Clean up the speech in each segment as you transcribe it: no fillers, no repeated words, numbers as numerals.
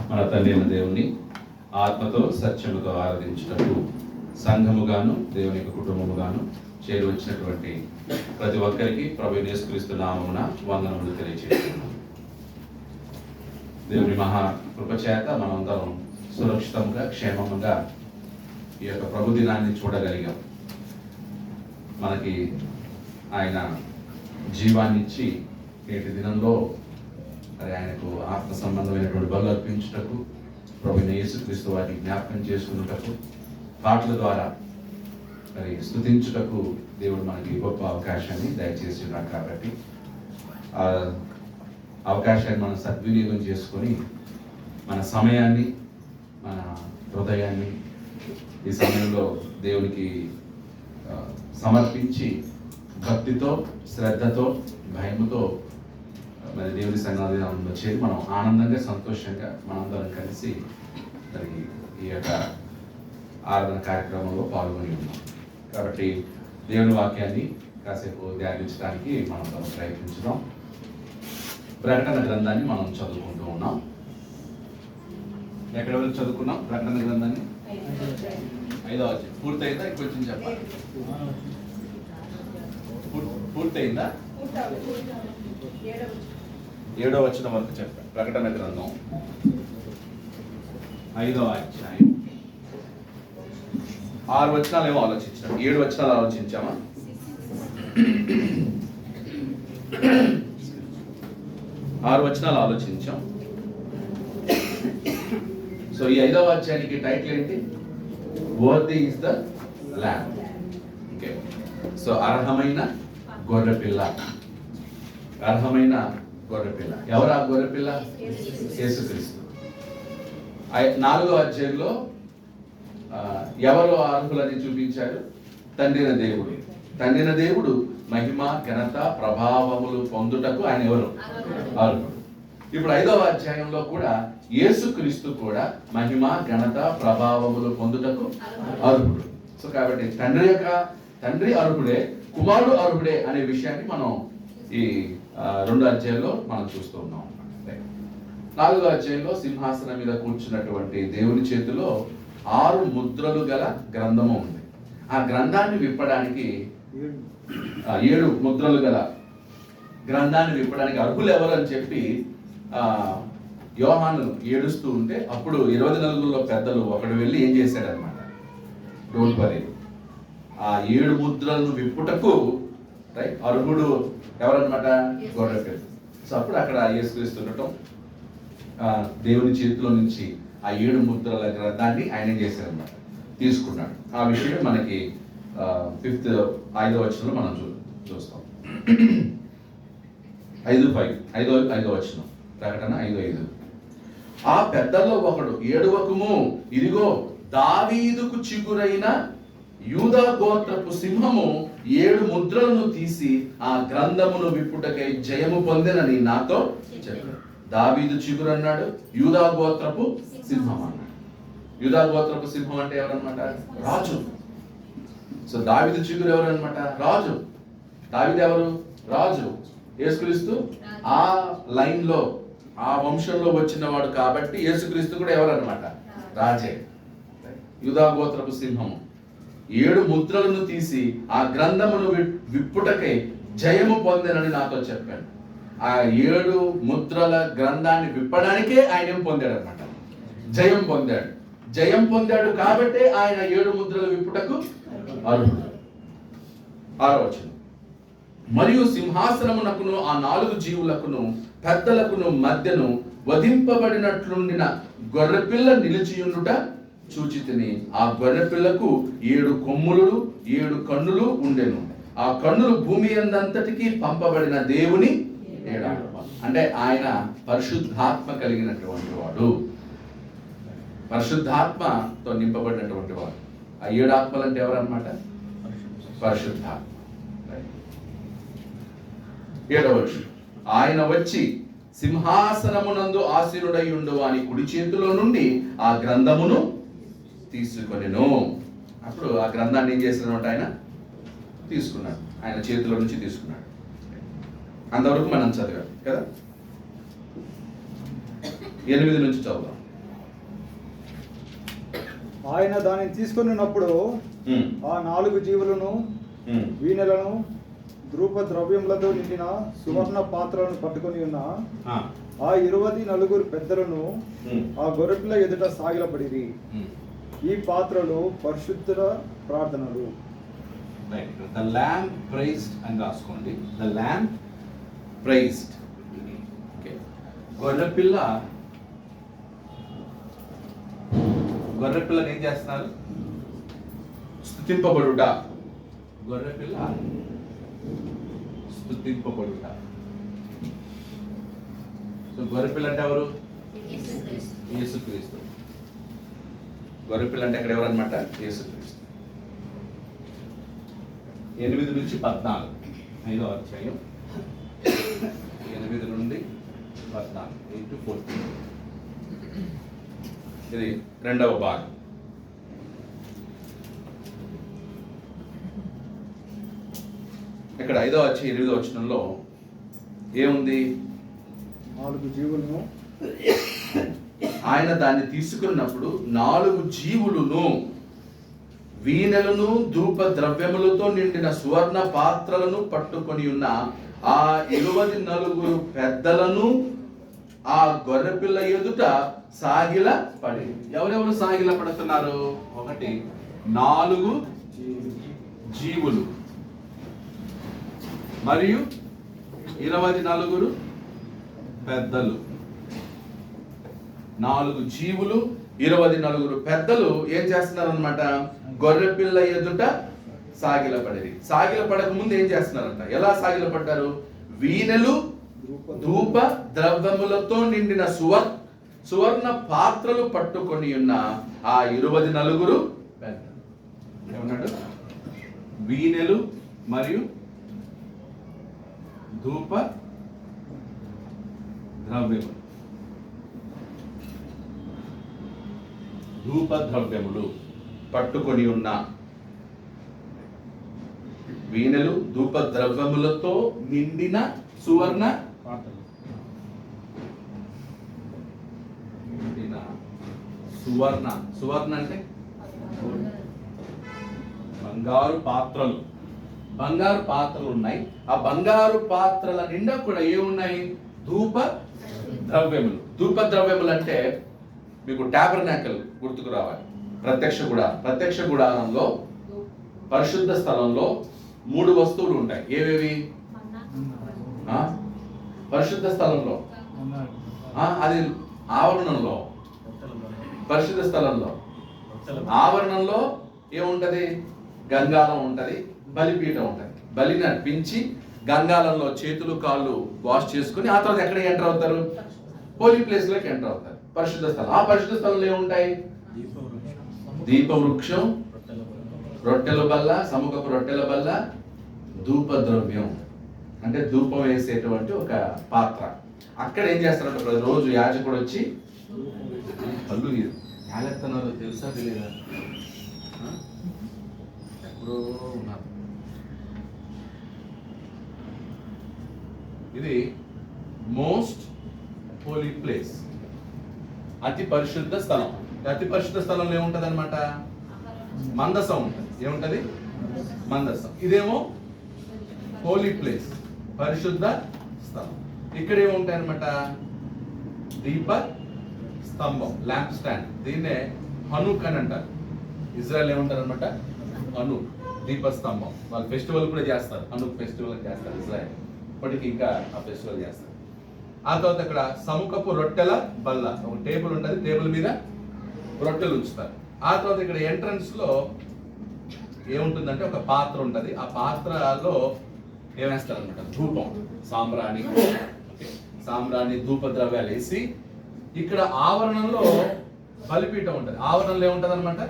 మన తండ్రి అయిన దేవుని ఆత్మతో సత్యముతో ఆరాధించుటకు సంఘముగాను దేవుని యొక్క కుటుంబముగాను చేరి వచ్చినటువంటి ప్రతి ఒక్కరికి ప్రభువైన యేసుక్రీస్తు నామమున వందనములు తెలియజేస్తున్నాను. దేవుని మహా కృపచేత మనమందరం సురక్షితంగా క్షేమంగా ఈ యొక్క ప్రభు దినాన్ని చూడగలిగాం. మనకి ఆయన జీవాన్ని ఇచ్చి నేటి దినంలో మరి ఆయనకు ఆత్మ సంబంధమైనటువంటి బలు అర్పించుటకు ప్రభువైన యేసుక్రీస్తు వారిని జ్ఞాపకం చేసుకున్నటకు పాటల ద్వారా మరి స్తుతించుటకు దేవుడు మనకి గొప్ప అవకాశాన్ని దయచేసి ఉన్నాడు. కాబట్టి ఆ అవకాశాన్ని మనం సద్వినియోగం చేసుకొని మన సమయాన్ని మన హృదయాన్ని ఈ సమయంలో దేవునికి సమర్పించి భక్తితో శ్రద్ధతో భయముతో మరి దేవుని సన్నిధానంలో చేరి మనం ఆనందంగా సంతోషంగా మనందరం కలిసి మరి ఈ యొక్క ఆరాధన కార్యక్రమంలో పాల్గొని ఉన్నాం. కాబట్టి దేవుని వాక్యాన్ని కాసేపు ధ్యానించడానికి మనం ప్రయత్నించుదాం. ప్రకటన గ్రంథాన్ని మనం చదువుకుంటూ ఉన్నాం. ఎక్కడ వరకు చదువుకున్నాం? ప్రకటన గ్రంథాన్ని 5వ అధ్యాయం పూర్తయిందా? కొంచెం చెప్పాలి. పూర్తయిందా? 7వ వచనం వరకు చెప్పాను. ప్రకటన గ్రంథం 5వ అధ్యాయం 6 వచనాలు ఏమో ఆలోచించాం. 7 వచనాలు ఆలోచించామా? 6 వచనాలు ఆలోచించాం. సో ఈ 5వ అధ్యాయానికి టైటిల్ ఏంటి? Worthy is the lamb. Okay, so అర్హమైన గొర్రెపిల్ల. అర్హమైన గొర్రెపిల్ల. ఎవరు ఆ గొర్రెపిల్ల? యేసుక్రీస్తు. 4వ అధ్యాయంలో ఎవరు అర్హులని చూపించారు? తండ్రిన దేవుడు. తండ్రిన దేవుడు మహిమ ఘనత ప్రభావములు పొందుటకు ఆయన ఎవరు? అర్హుడు. ఇప్పుడు 5వ అధ్యాయంలో కూడా యేసుక్రీస్తు కూడా మహిమ ఘనత ప్రభావములు పొందుటకు అర్హుడు. సో కాబట్టి తండ్రి అర్హుడే, కుమారుడు అర్హుడే అనే విషయాన్ని మనం ఈ 2 అధ్యాయంలో మనం చూస్తూ ఉన్నాం. 4వ అధ్యాయంలో సింహాసనం మీద కూర్చున్నటువంటి దేవుని చేతిలో 6 ముద్రలు గల గ్రంథము ఉంది. ఆ గ్రంథాన్ని విప్పడానికి 7 ముద్రలు గల గ్రంథాన్ని విప్పడానికి అర్హులు ఎవరు అని చెప్పి యోహాను ఏడుస్తూ ఉంటే అప్పుడు 24 పెద్దలు ఒకడు వెళ్ళి ఏం చేశాడనమాట? డోంట్ వరీ, ఆ 7 ముద్రలను విప్పుటకు అర్హుడు ఎవరన్నమాట? గొర్రెపిల్ల. సో అప్పుడు అక్కడ యేసుక్రీస్తు ఉండటం, దేవుని చేతిలో నుంచి ఆ 7 ముద్రల గ్రంథాన్ని ఆయన ఏం చేశారన్నమాట? తీసుకున్నాడు. ఆ విషయం మనకి 5వ వచనంలో మనం చూస్తాం. 5వ వచనం, ప్రకటన 5:5. ఆ పెద్దల్లో ఒకడు, ఏడవకుము, ఇదిగో దావీదుకు చిగురైన యూదా గోత్రపు సింహము 7 ముద్రలను తీసి ఆ గ్రంథమును విప్పుటకై జయము పొందెనని నాతో చెప్పాడు. దావీదు చిగురు అన్నాడు, యూదా గోత్రపు సింహం అన్నాడు. యూదా గోత్రపు సింహం అంటే ఎవరన్నమాట? రాజు. సో దావీదు చిగురు ఎవరన్నమాట? రాజు. దావీదు ఎవరు? రాజు. యేసుక్రీస్తు ఆ లైన్ లో, ఆ వంశంలో వచ్చినవాడు కాబట్టి యేసుక్రీస్తు కూడా ఎవరన్నమాట? రాజే. యూదా గోత్రపు సింహము 7 ముద్రలను తీసి ఆ గ్రంథమును విప్పుటకై జయము పొందెనని నాతో చెప్పాను. ఆ 7 ముద్రల గ్రంథాన్ని విప్పడానికే ఆయన ఏం పొందాడు అనమాట? జయం పొందాడు. జయం పొందాడు కాబట్టే ఆయన 7 ముద్రలు విప్పుటకు అర్హుడు. 6వ వచనం. మరియు సింహాసనమునకును ఆ 4 జీవులకును పెద్దలకును మధ్యను వధింపబడినట్లుండిన గొర్రెపిల్ల నిలిచియుండుట చూచితిని. ఆ గొర్రెపిల్లకు 7 కొమ్ములు 7 కన్నులు ఉండెను. ఆ కన్నులు భూమి అందంతటికి పంపబడిన దేవుని 7 ఆత్మలు. అంటే ఆయన పరిశుద్ధాత్మ కలిగినటువంటి వాడు, పరిశుద్ధాత్మతో నింపబడినటువంటి వాడు. ఆ 7 ఆత్మలు అంటే ఎవరన్నమాట? పరిశుద్ధాత్మ. 7వ వచనం. ఆయన వచ్చి సింహాసనమునందు ఆసీనుడై ఉండు అని కుడి చేతిలో నుండి ఆ గ్రంథమును తీసుకొనెను. అప్పుడు ఆ గ్రంథాన్ని ఏం చేసినమాట? ఆయన తీసుకున్నాడు, ఆయన చేతిలో నుంచి తీసుకున్నాడు. అంతవరకు మనం చదివాం కదా. 8 నుంచి చదువుదాం. ఆయన దానిని తీసుకొనినప్పుడు ఆ 4 జీవులను వీణెలను ధూప ద్రవ్యములతో నిండిన సువర్ణ పాత్రలను పట్టుకొని ఉన్న ఆ 24 పెద్దలను ఆ గొర్రెపిల్ల ఎదుట సాగిలపడిరి. ఈ పాత్రలు పరిశుద్ధ ప్రార్థనలు. The lamb praised అని రాసుకోండి. The lamb praised. Okay. గొర్రెపిల్లని ఏం చేస్తున్నారు? స్తుతింపబడుట. గొర్రెపిల్ల స్తుతింపబడుట. సో గొర్రెపిల్ల అంటే ఎవరు? యేసుక్రీస్తు. గొర్రెపిల్ల అంటే అక్కడ ఎవరు అనమాట? యేసుక్రీస్తు. 8 నుంచి 14, 5వ అధ్యాయం, 8 నుండి 14, 8 to 14. ఇది 2వ భాగం. ఇక్కడ 5వ అధ్యాయం 8వ వచనంలో ఏముంది? 4 జీవులను ఆయన దాన్ని తీసుకున్నప్పుడు 4 జీవులను వీణలను ధూప ద్రవ్యములతో నిండిన సువర్ణ పాత్రలను పట్టుకొని ఉన్న ఆ 24 పెద్దలను ఆ గొర్రెపిల్ల ఎదుట సాగిల పడి. ఎవరెవరు సాగిల పడుతున్నారు? 1 4 జీవులు మరియు 24 పెద్దలు. 4 జీవులు 24 పెద్దలు ఏం చేస్తున్నారు అనమాట? గొర్రెపిల్ల ఎదుట సాగిలపడేది. సాగిలపడక ముందు ఏం చేస్తున్నారంట? ఎలా సాగిలపడ్డారు? వీణలు ధూప ద్రవ్యములతో నిండిన సువర్ణ పాత్రలు పట్టుకొని ఉన్న ఆ 24 పెద్దలు. ఏమన్నాడు? వీణలు మరియు ధూప ద్రవ్యములు. ధూప ద్రవ్యములు పట్టుకొని ఉన్న వీణలు ధూప ద్రవ్యములతో నిండిన సువర్ణ సువర్ణ అంటే బంగారు పాత్రలు. బంగారు పాత్రలు ఉన్నాయి. ఆ బంగారు పాత్రల నిండా కూడా ఏమున్నాయి? ధూప ద్రవ్యములు. ధూప ద్రవ్యములు అంటే మీకు టాబర్నాకల్ గుర్తుకు రావాలి. ప్రత్యక్ష గుడారంలో పరిశుద్ధ స్థలంలో 3 వస్తువులు ఉంటాయి. ఏవేవి? పరిశుద్ధ స్థలంలో అది ఆవరణంలో, పరిశుద్ధ స్థలంలో ఆవరణంలో ఏముంటది? గంగాలం ఉంటది, బలిపీఠం ఉంటది. బలిని అర్పించి గంగాలంలో చేతులు కాళ్ళు వాష్ చేసుకుని ఆ తర్వాత ఎక్కడ ఎంటర్ అవుతారు? హోలీ ప్లేస్ లోకి ఎంటర్ అవుతారు. పరిశుద్ధ స్థలం. ఆ పరిశుద్ధ స్థలంలో ఏముంటాయి? దీపవృక్షం, రొట్టెల బల్ల, సముఖపు రొట్టెల బల్ల, ధూప ద్రవ్యం అంటే ధూపం వేసేటువంటి ఒక పాత్ర. అక్కడ ఏం చేస్తారంటే ప్రతిరోజు యాజకుడు వచ్చి కళ్ళు యాలెత్తనారో తెలుసా తెలియదా? ఎప్పుడో ఉన్నారు. ఇది మోస్ట్ హోలీ ప్లేస్, అతి పరిశుద్ధ స్థలం. అతి పరిశుద్ధ స్థలంలో ఏముంటది అనమాట? మందసం ఉంటుంది. ఏముంటది? మందసం. ఇదేమో హోలీ ప్లేస్, పరిశుద్ధ స్థలం. ఇక్కడ ఏముంటాయి అనమాట? దీప స్తంభం, ల్యాంప్ స్టాండ్. దీన్నే హనుక్ అని అంటారు. ఇజ్రాయెల్ ఏమంటారు అనమాట? హనుక్, దీపస్తంభం. వాళ్ళు ఫెస్టివల్ కూడా చేస్తారు, హనుక్ ఫెస్టివల్ చేస్తారు ఇజ్రాయెల్. ఇప్పటికి ఇంకా ఆ ఫెస్టివల్ చేస్తారు. ఆ తర్వాత ఇక్కడ సముఖపు రొట్టెల బల్ల, ఒక టేబుల్ ఉంటుంది. టేబుల్ మీద రొట్టెలు ఉంచుతారు. ఆ తర్వాత ఇక్కడ ఎంట్రన్స్ లో ఏముంటుందంటే ఒక పాత్ర ఉంటుంది. ఆ పాత్రలో ఏమేస్తారు అనమాట? ధూపం, సాంబ్రాణి ధూప ద్రవ్యాలు వేసి, ఇక్కడ ఆవరణంలో బలిపీఠం ఉంటుంది. ఆవరణంలో ఏముంటుంది అనమాట?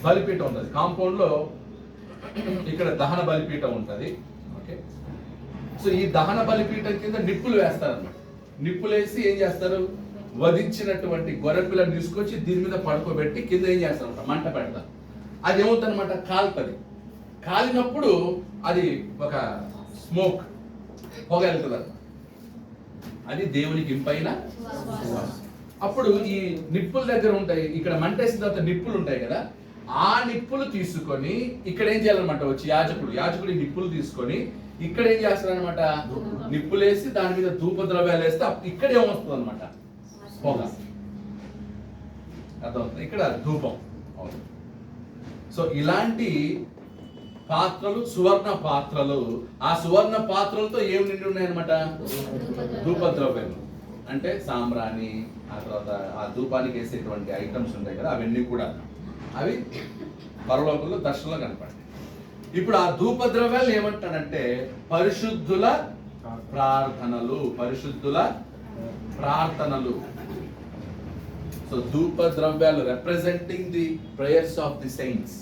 బలిపీఠం ఉంటుంది. కాంపౌండ్ లో ఇక్కడ దహన బలిపీఠం ఉంటుంది. ఓకే, సో ఈ దహన బలిపీఠం కింద నిప్పులు వేస్తారన్నమాట. నిప్పులు వేసి ఏం చేస్తారు? వధించినటువంటి గొర్రెపిల్లని తీసుకొచ్చి దీని మీద పడుకోబెట్టి కింద ఏం చేస్తారన్నమాట? మంట పెడతారు. అది ఏమవుతుంది అనమాట? కాలుతుంది. కాలినప్పుడు అది ఒక స్మోక్, పొగ వెళ్తుంది. అది దేవునికి ఇంపైన సువాసన. అప్పుడు ఈ నిప్పుల దగ్గర ఉంటాయి, ఇక్కడ మంటేసిన తర్వాత నిప్పులు ఉంటాయి కదా, ఆ నిప్పులు తీసుకొని ఇక్కడ ఏం చేయాలన్నమాట, వచ్చి యాజకుడు ఈ నిప్పులు తీసుకొని ఇక్కడ ఏం చేస్తారనమాట, నిప్పులేసి దాని మీద ధూప ద్రవ్యాలు వేస్తే ఇక్కడ ఏమొస్తుంది అనమాట, పొగ. అర్థమవుతుంది, ఇక్కడ ధూపం. సో ఇలాంటి పాత్రలు సువర్ణ పాత్రలు, ఆ సువర్ణ పాత్రలతో ఏమి నిండి ఉన్నాయన్నమాట, ధూప ద్రవ్యాలు. అంటే సాంబ్రాణి, ఆ తర్వాత ఆ ధూపానికి వేసేటువంటి ఐటమ్స్ ఉంటాయి కదా, అవన్నీ కూడా అవి పరలోకంలో దర్శనంలో కనపడతాయి. ఇప్పుడు ఆ ధూప ద్రవ్యాలు ఏమంటాడంటే పరిశుద్ధుల ప్రార్థనలు, పరిశుద్ధుల ప్రార్థనలు. సో ధూప ద్రవ్యాలు representing the prayers of the saints,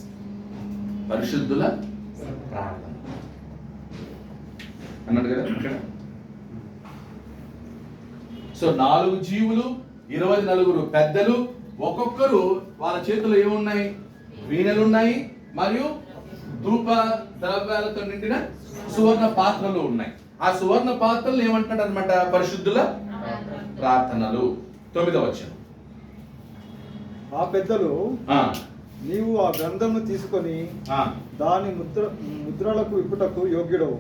పరిశుద్ధుల ప్రార్థన అన్నాడు కదా ఇక్కడ. సో 4 జీవులు, 24 పెద్దలు, ఒక్కొక్కరు వాళ్ళ చేతిలో ఏమున్నాయి, వీణలు ఉన్నాయి, మరియు ధూప ద్రవ్యాలతో నిండిన సువర్ణ పాత్రలు ఉన్నాయి. ఆ సువర్ణ పాత్రలు ఏమంటాడు అనమాట, పరిశుద్ధుల ప్రార్థనలు. 9వ వచనం. ఆ పెద్దలు నీవు ఆ గ్రంథమును తీసుకొని దాని ముద్రలకు విప్పుటకు యోగ్యుడవు.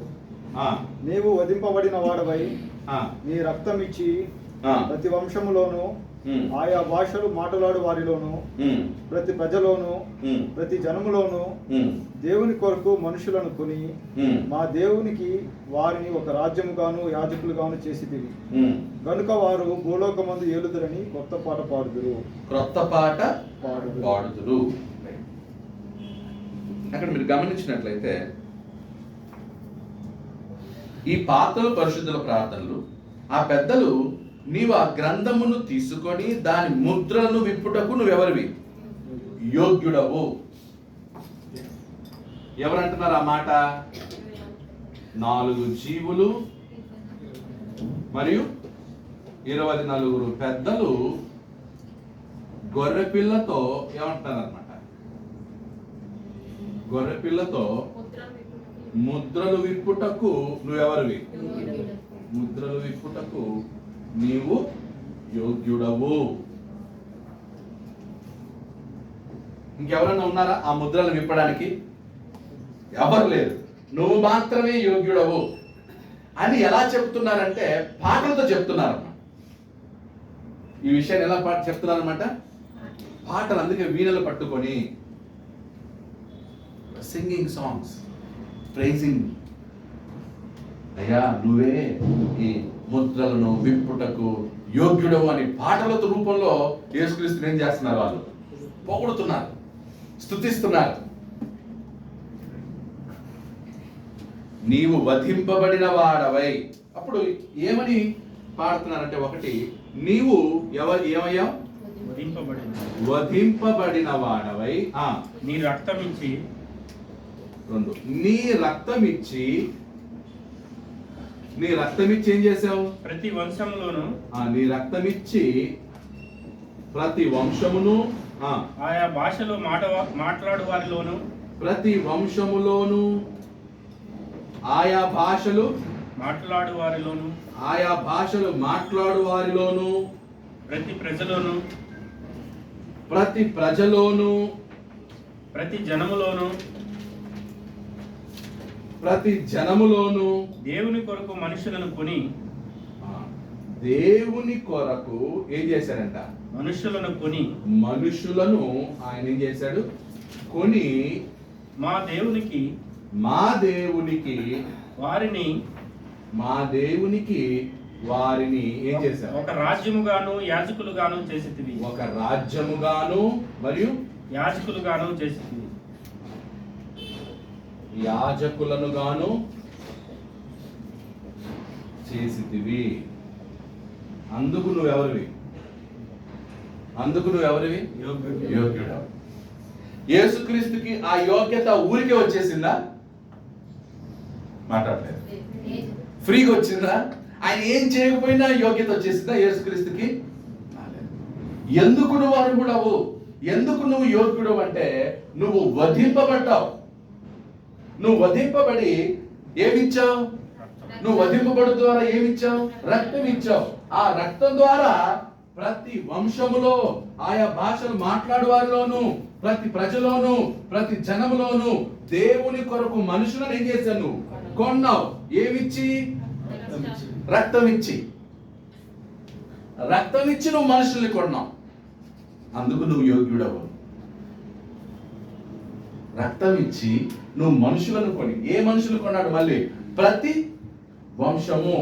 నీవు వధింపబడిన వాడవై నీ రక్తం ఇచ్చి ప్రతి వంశములోను ఆయా భాషలు మాట్లాడు వారిలోను ప్రతి ప్రజలోను ప్రతి జనములోను దేవుని కొరకు మనుషులను కొని మా దేవునికి వారిని ఒక రాజ్యముగాను యాజకులుగాను చేసితివి. గనుక వారు భూలోకమందు ఏలుదురని కొత్త పాట పాడుదురు. అక్కడ మీరు గమనించినట్లయితే ఈ పాత్రలు పరిశుద్ధుల ప్రార్థనలు. ఆ పెద్దలు నీవు ఆ గ్రంథమును తీసుకొని దాని ముద్రలను విప్పుటకు నువ్వెవరివి, యోగ్యుడవు. ఎవరంటున్నారు ఆ మాట, 4 జీవులు మరియు 24 పెద్దలు గొర్రె పిల్లతో ఏమంటున్నారు అనమాట, గొర్రె పిల్లతో ముద్రలు విప్పుటకు నువ్వెవరివి, ముద్రలు విప్పుటకు నీవు యోగ్యుడవు. ఇంకెవరన్నా ఉన్నారా ఆ ముద్రలు విప్పడానికి? ఎవరు లేరు, నువ్వు మాత్రమే యోగ్యుడవు అని ఎలా చెప్తున్నారంటే పాటలతో చెప్తున్నారు. ఈ విషయాన్ని ఎలా చెప్తున్నారన్నమాట, పాటలు. అందుకే వీణలు పట్టుకొని సింగింగ్ సాంగ్స్, ప్రైజింగ్. అయ్యా నువ్వే ఈ ముద్రలను విప్పుటకు యోగ్యుడవు అని పాటలతో రూపంలో యేసుక్రీస్తుని ఏం చేస్తున్నారు, వాళ్ళు పొగుడుతున్నారు, స్తుతిస్తున్నారు. నీవు వధింపబడిన వాడవై. అప్పుడు ఏమని పాడుతున్నారంటే, ఒకటి నీవు ఏమయ్యావు, వధింపబడిన వాడవై. నీ రక్తం ఇచ్చి. 2 నీ రక్తం ఇచ్చి. నీ రక్తం ఇచ్చి ఏం చేసావు, ప్రతి వంశములోను. నీ రక్తం ఇచ్చి ప్రతి వంశమును ఆయా భాషలో మాట్లాడు వారిలోను. ప్రతి వంశములోను ఆయా భాషలు మాట్లాడు వారిలోను. ఆయా భాషలు మాట్లాడు వారిలోను. ప్రతి ప్రజలోను. ప్రతి ప్రజలోను. ప్రతి జనములోను. ప్రతి జనములోను. దేవుని కొరకు మనుషులను కొని. దేవుని కొరకు ఏం చేశాడంట, మనుషులను కొని. మనుషులను ఆయన ఏం చేశాడు, కొని మా దేవునికి వారిని ఏం చేశారు, ఒక రాజ్యముగాను యాజకులుగాను చేసితివి. ఒక రాజ్యముగాను మరియు యాజకులుగాను చేసితివి. యాజకులను గాను చేసితివి. అందుకు నువ్వెవరివి, యోగ్యుడు. యేసుక్రీస్తుకి ఆ యోగ్యత ఊరికే వచ్చేసిందా, మాట్లాడలేదు, ఫ్రీగా వచ్చిందా? ఆయన ఏం చేయకపోయినా యోగ్యత వచ్చేసిందా యేసుక్రీస్తుకి? ఎందుకు నువ్వు అర్హుడవు, ఎందుకు నువ్వు యోగ్యుడు అంటే నువ్వు వధింపబడ్డావు. నువ్వు వధింపబడి ఏమిచ్చావు, నువ్వు వధింపబడు ద్వారా ఏమిచ్చావు? రక్తం ఇచ్చావు. ఆ రక్తం ద్వారా ప్రతి వంశములో, ఆయా భాషలు మాట్లాడు వారిలోను, ప్రతి ప్రజలోను, ప్రతి జనములోను దేవుని కొరకు మనుషులను ఏం చేశావు? నువ్వు కొన్నావు. ఏమిచ్చి? రక్తం ఇచ్చి. రక్తం ఇచ్చి నువ్వు మనుషుల్ని కొన్నావు. అందుకు నువ్వు యోగ్యుడవు. రక్తం ఇచ్చి నువ్వు మనుషులను కొని. ఏ మనుషులు కొన్నాడు? మళ్ళీ ప్రతి వంశము,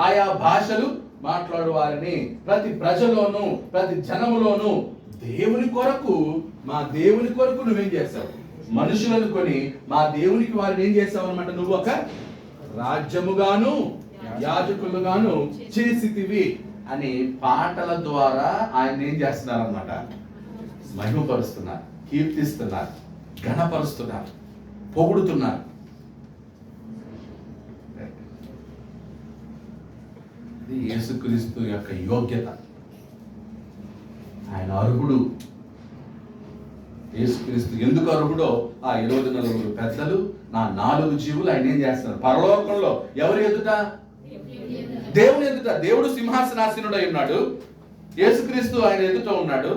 ఆయా భాషలు మాట్లాడు వారిని, ప్రతి ప్రజలోను, ప్రతి జనములోను దేవుని కొరకు, మా దేవుని కొరకు నువ్వేం చేస్తావు? మనుషులను కొని మా దేవునికి వారిని ఏం చేస్తావు అనమాట? నువ్వు ఒక రాజ్యముగాను యాజకులుగాను చేసితివి అని పాటల ద్వారా ఆయన ఏం చేస్తున్నారు అనమాట? మహిమపరుస్తున్నారు, కీర్తిస్తున్నారు, ఘనపరుస్తున్నారు, పొగుడుతున్నారు. ఇది యేసుక్రీస్తు యొక్క యోగ్యత. ఆయన అర్హుడు. యేసుక్రీస్తు ఎందుకు అర్హుడో ఆ 24 పెద్దలు, నా 4 జీవులు ఆయన ఏం చేస్తున్నారు? పరలోకంలో ఎవరి ఎదుట? దేవుని ఎదుట. దేవుడు సింహాసనాసీనుడై ఉన్నాడు, యేసుక్రీస్తు ఆయన ఎదుట ఉన్నాడు.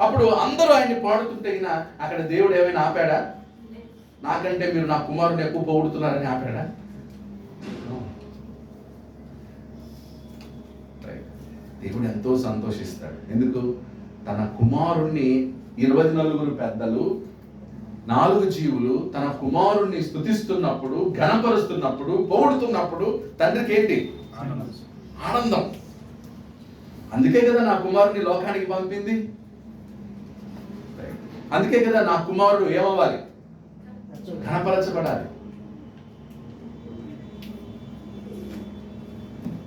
అప్పుడు అందరూ ఆయన్ని పాడుతుంటే అక్కడ దేవుడు ఏమైనా ఆపాడా? నాకంటే మీరు నా కుమారుని ఎక్కువ పొగుడుతున్నారని ఆపాడా? దేవుడు ఎంతో సంతోషిస్తాడు. ఎందుకు? తన కుమారుణ్ణి 24 పెద్దలు, 4 జీవులు తన కుమారుణ్ణి స్తుతిస్తున్నప్పుడు, ఘనపరుస్తున్నప్పుడు, పొగుడుతున్నప్పుడు తండ్రికి ఏంటి? ఆనందం. అందుకే కదా నా కుమారుని లోకానికి పంపింది. అందుకే కదా నా కుమారుడు ఏమవ్వాలి? ఘనపరచబడాలి.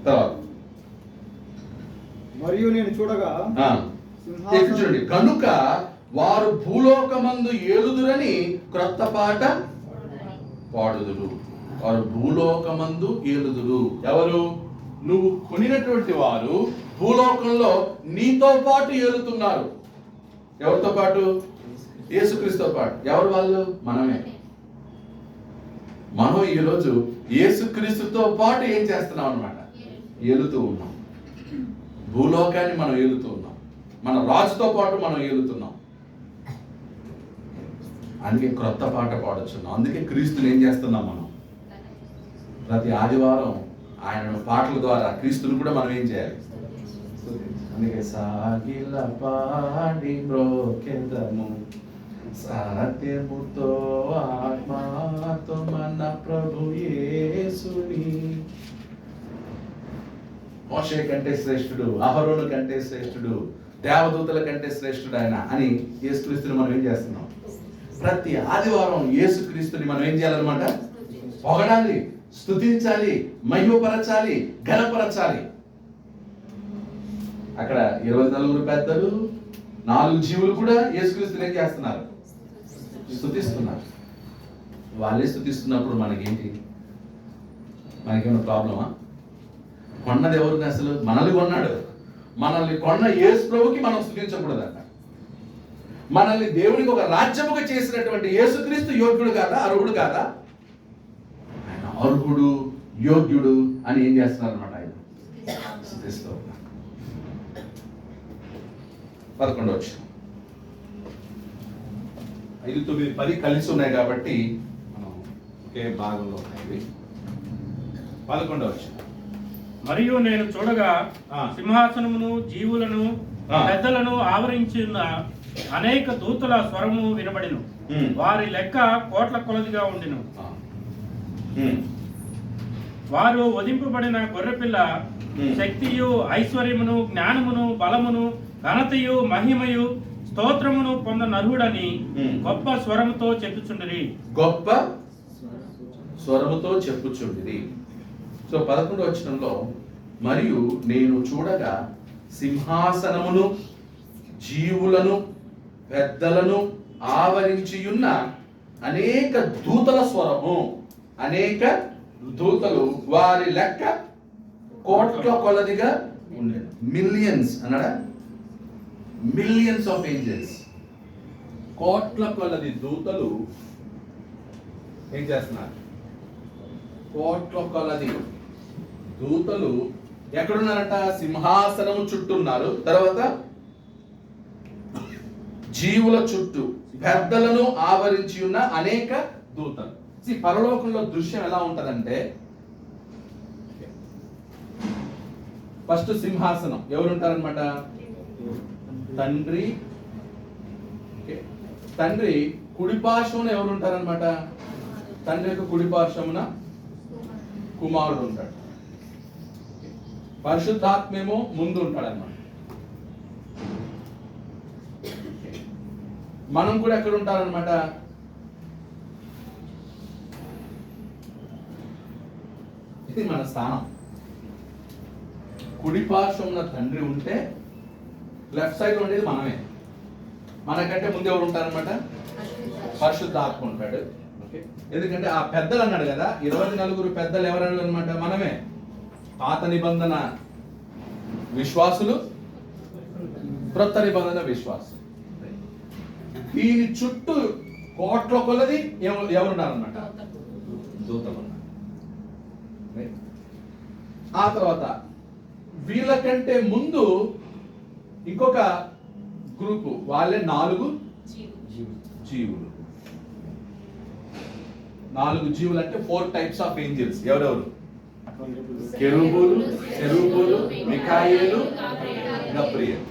తర్వాత మరియు నేను చూడగా చూడండి, కనుక వారు భూలోకమందు ఏలుదురని క్రొత్త పాట పాడుదురు. వారు భూలోకమందు ఏలుదురు. ఎవరు? నువ్వు కొనినటువంటి వారు భూలోకంలో నీతో పాటు ఏలుతున్నారు. ఎవరితో పాటు? యేసుక్రీస్తుతో పాటు. ఎవరు వాళ్ళు? మనమే. మనం ఈరోజు యేసుక్రీస్తుతో పాటు ఏం చేస్తున్నాం అన్నమాట? ఏలుతూ ఉన్నాం. భూలోకాన్ని మనం ఏలుతూ ఉన్నాం. మన రాజుతో పాటు మనం ఏలుతున్నాం. అందుకే క్రొత్త పాట పాడుచున్నాం. అందుకే క్రీస్తుని ఏం చేస్తున్నాం మనం? ప్రతి ఆదివారం ఆయన పాటల ద్వారా క్రీస్తుని కూడా మనం ఏం చేయాలి? అందుకే సాగిల పాడి బ్రోకెదము సత్యముతో ఆత్మతో మన ప్రభు యేసుని. మోషే కంటే శ్రేష్ఠుడు, అహరోను కంటే శ్రేష్ఠుడు, దేవదూతల కంటే శ్రేష్ఠుడు ఆయన అని యేసుక్రీస్తుని మనం ఏం చేస్తున్నాం? ప్రతి ఆదివారం యేసుక్రీస్తుని మనం ఏం చేయాలన్నమాట? పొగడాలి, స్తుతించాలి, మహిమపరచాలి, ఘనపరచాలి. అక్కడ 24 పెద్దలు, 4 జీవులు కూడా యేసుక్రీస్తుని ఏం చేస్తున్నారు? స్తుతిస్తున్నారు. వాళ్ళే స్తుతిస్తున్నప్పుడు మనకేంటి? మనకేమైనా ప్రాబ్లమా? కొన్నది ఎవరిని? అసలు మనల్ని కొన్నాడు. మనల్ని కొన్న యేసు ప్రభుకి మనం స్తుతించకూడదంట. మనల్ని దేవునికి ఒక రాజ్యముగా చేసినటువంటి యేసుక్రీస్తు యోగ్యుడు కాదా? అర్హుడు కాదా? ఆయన అర్హుడు, యోగ్యుడు అని ఏం చేస్తున్నారు అనమాట? ఆయన స్తుతిస్తూ ఉన్నారు. 11వ వచనం. 5, 9, 10 కలిసి ఉన్నాయి కాబట్టి మనం ఒకే భాగంలో ఉన్నాయి. 11వ వచనం. మరియు నేను చూడగా సింహాసనమును, జీవులను, పెద్దలను ఆవరించి ఉన్న అనేక దూతల స్వరము వినబడిను. వారి లెక్క కోట్ల కొలదిగా ఉండిను. వారు వధింపబడిన గొర్రెపిల్ల శక్తియు, ఐశ్వర్యమును, జ్ఞానమును, బలమును, ఘనతయు, మహిమయు, స్తోత్రమును పొందనర్హుడని గొప్ప స్వరముతో చెప్పుచుండిరి. గొప్ప స్వరముతో చెప్పుచుండిరి. సో 11వ వచనంలో, మరియు నేను చూడగా సింహాసనమును, జీవులను, పెద్దలను ఆవరించియున్న అనేక దూతల స్వరము. అనేక దూతలు, వారి లెక్క కోట్ల కొలదిగా ఉండేది. మిలియన్స్ అన్నాడా? Millions of angels. కోట్ల కొలది దూతలు ఏం చేస్తున్నారు? కోట్ల కొలది దూతలు ఎక్కడున్నారట? సింహాసనము చుట్టూ ఉన్నారు. తర్వాత జీవుల చుట్టూ పెద్దలను ఆవరించి ఉన్న అనేక దూతలు. పరలోకంలో దృశ్యం ఎలా ఉంటదంటే, ఫస్ట్ సింహాసనం ఎవరుంటారనమాట? తండ్రి. తండ్రి కుడిపార్శ్వమున ఎవరుంటారనమాట? తండ్రి యొక్క కుడిపార్శ్వమున కుమారుడు ఉంటాడు. పరిశుద్ధాత్మేమో ముందు ఉంటాడన్నమాట. మనం కూడా ఎక్కడ ఉంటారనమాట? ఇది మన స్థానం. కుడి పార్శ్వమున తండ్రి ఉంటే లెఫ్ట్ సైడ్ ఉండేది మనమే. మనకంటే ముందు ఎవరు ఉంటారనమాట? పరిశుద్ధాత్మ ఉంటాడు. ఓకే, ఎందుకంటే ఆ పెద్దలు అన్నాడు కదా, 24 పెద్దలు ఎవరన్నాడు అనమాట? మనమే. పాత నిబంధన విశ్వాసులు, క్రొత్త నిబంధన విశ్వాసులు. దీని చుట్టూ కోట్ల కొలది ఎవరున్నారనమాట? దూతలు ఉన్నారు. ఆ తర్వాత వీళ్ళకంటే ముందు ఇంకొక గ్రూపు, వాళ్ళే 4 జీవులు. 4 జీవులు అంటే 4 టైప్స్ ఆఫ్ ఏంజల్స్. ఎవరెవరు? కెరూబులు, సెరూబులు, మిఖాయేలు, గబ్రియెల్.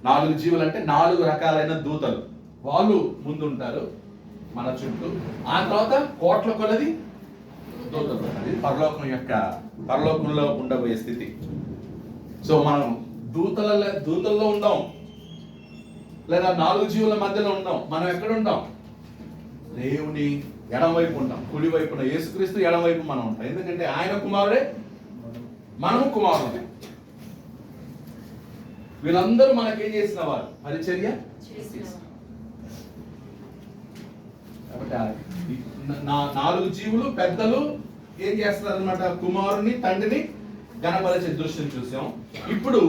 4 జీవులు అంటే 4 రకాలైన దూతలు. వాళ్ళు ముందుంటారు మన చుట్టూ. ఆ తర్వాత కోట్ల కొలది దూతలు. అది పరలోకంలో ఉండబోయే స్థితి. సో మనం దూతల్లో ఉందాం, లేదా 4 జీవుల మధ్యలో ఉందాం. మనం ఎక్కడ ఉంటాం? దేవుని ఎడం వైపు ఉంటాం. కుడి వైపున యేసుక్రీస్తు ఎడం వైపు మనం ఉంటాం. ఎందుకంటే ఆయన కుమారుడే, మనము కుమారుడే. వీళ్ళందరూ మనకేం చేసిన వారు? పరిచర్య. కాబట్టి 4 జీవులు పెద్దలు ఏం చేస్తున్నారు అనమాట? కుమారుని, తండ్రిని గణపరిచే దృశ్యం చూసాం. ఇప్పుడు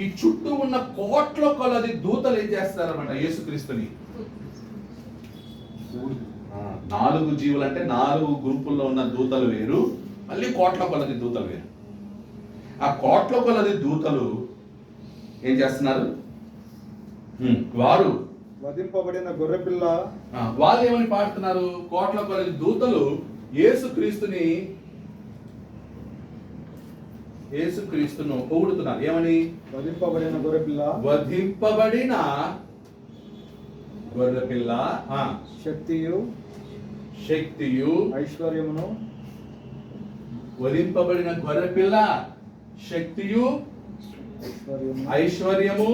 ఈ చుట్టూ ఉన్న కోట్ల కొలది దూతలు ఏం చేస్తారన్నమాట? యేసుక్రీస్తుని. 4 జీవులు అంటే 4 గ్రూపుల్లో ఉన్న దూతలు వేరు, మళ్ళీ కోట్ల కొలది దూతలు వేరు. ఆ కోట్ల కొలది దూతలు ఏం చేస్తున్నారు? వారు వధింపబడిన గొర్రెపిల్ల. వాళ్ళు ఏమని పాడుతున్నారు? కోట్ల కొలది దూతలు యేసుక్రీస్తును పొగుడుతున్నారు. ఏమని? వధింపబడిన గొర్రెపిల్ల, వధింపబడిన గొర్రెపిల్ల, శక్తియు ఐశ్వర్యమును. వధింపబడిన గొర్రెపిల్ల, శక్తియు ఐశ్వర్యము,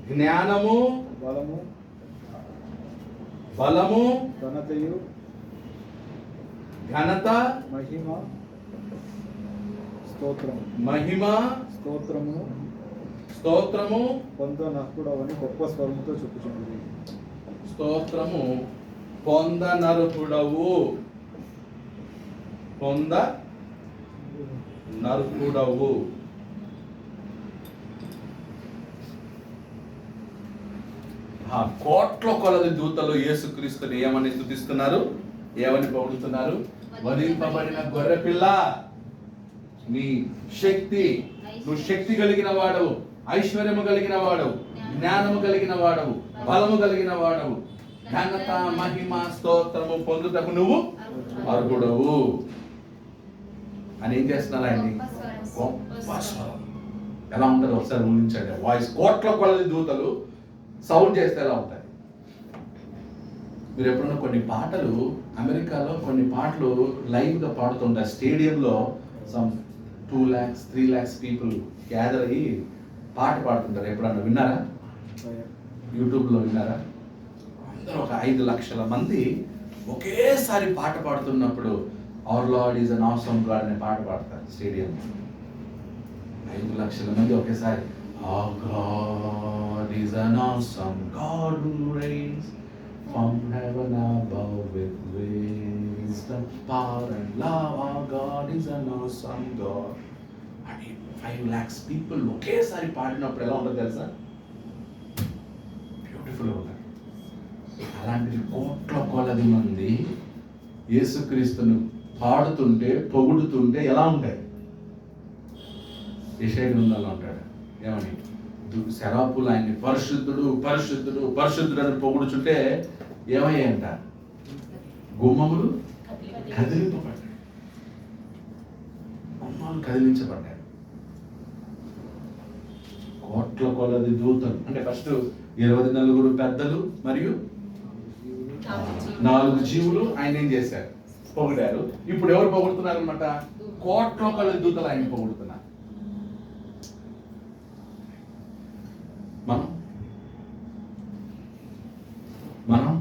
జ్ఞానము, బలము, ఘనత, మహిమ, స్తోత్రము పొందనర్హుడవని గొప్ప స్వరముతో చెప్పుచున్నది. స్తోత్రము పొందనర్హుడవు, పొందనర్హుడవు. ఆ కోట్ల కొలది దూతలు యేసుక్రీస్తుని ఏమని స్తుతిస్తున్నారు? ఏమని పొగుడుతున్నారు? వధింపబడిన గొర్రెపిల్ల, నీ శక్తి, నువ్వు శక్తి కలిగిన వాడవు, ఐశ్వర్యము కలిగిన వాడవు, జ్ఞానము కలిగిన వాడవు, బలము కలిగిన వాడవు, ఘనత, మహిమ, స్తోత్రము పొందుటకు నువ్వు అర్హుడవు అని ఏం చేస్తున్నారు ఆయన్ని? గొప్ప స్వరం. ఎలా ఉంటుందో ఒకసారి ఊహించండి. వాయిస్ కోట్ల కొలది దూతలు సౌండ్ చేస్తే ఎలా ఉంటాయి? మీరు ఎప్పుడన్నా కొన్ని పాటలు, అమెరికాలో కొన్ని పాటలు లైవ్గా పాడుతుంటారు. స్టేడియంలో some 2 lakhs 3 lakhs people gather అయ్యి పాట పాడుతుంటారు. ఎప్పుడన్నా విన్నారా? యూట్యూబ్లో విన్నారా? అందరూ ఒక 5 లక్షల మంది ఒకేసారి పాట పాడుతున్నప్పుడు our Lord is an awesome God అనే పాట పాడతారు స్టేడియంలో. 5 లక్షల మంది ఒకేసారి our God is an awesome God who reigns from heaven above with wisdom, power and love. Our God is an awesome God. And 5 lakhs people ఒకేసారి పాడినప్పుడు ఎలా ఉంటుందో తెలుసా? బ్యూటిఫుల్ ఉంటుంది. అలాంటి కోట్ల కొలది మంది యేసుక్రీస్తును పాడుతుంటే పొగుడుతుంటే ఎలా ఉంటాయి? యెషయా గ్రంథంలో ఉంటాడు ఏమని, శరాపులు ఆయన్ని పరిశుద్ధుడు పరిశుద్ధుడు పరిశుద్ధుడు అని పొగుడుచుంటే ఏమయ్యాయంట? గుమ్మములు కదిలింపబడ్డాయి. గుమ్మాలు కదిలించబడ్డాయి. కోట్ల కొలది దూతలు, అంటే ఫస్ట్ 24 పెద్దలు మరియు 4 జీవులు ఆయన ఏం చేశారు? పొగిడారు. ఇప్పుడు ఎవరు పొగుడుతున్నారు అనమాట? కోట్ల కొలది దూతలు ఆయన పొగుడుతున్నారు. మనం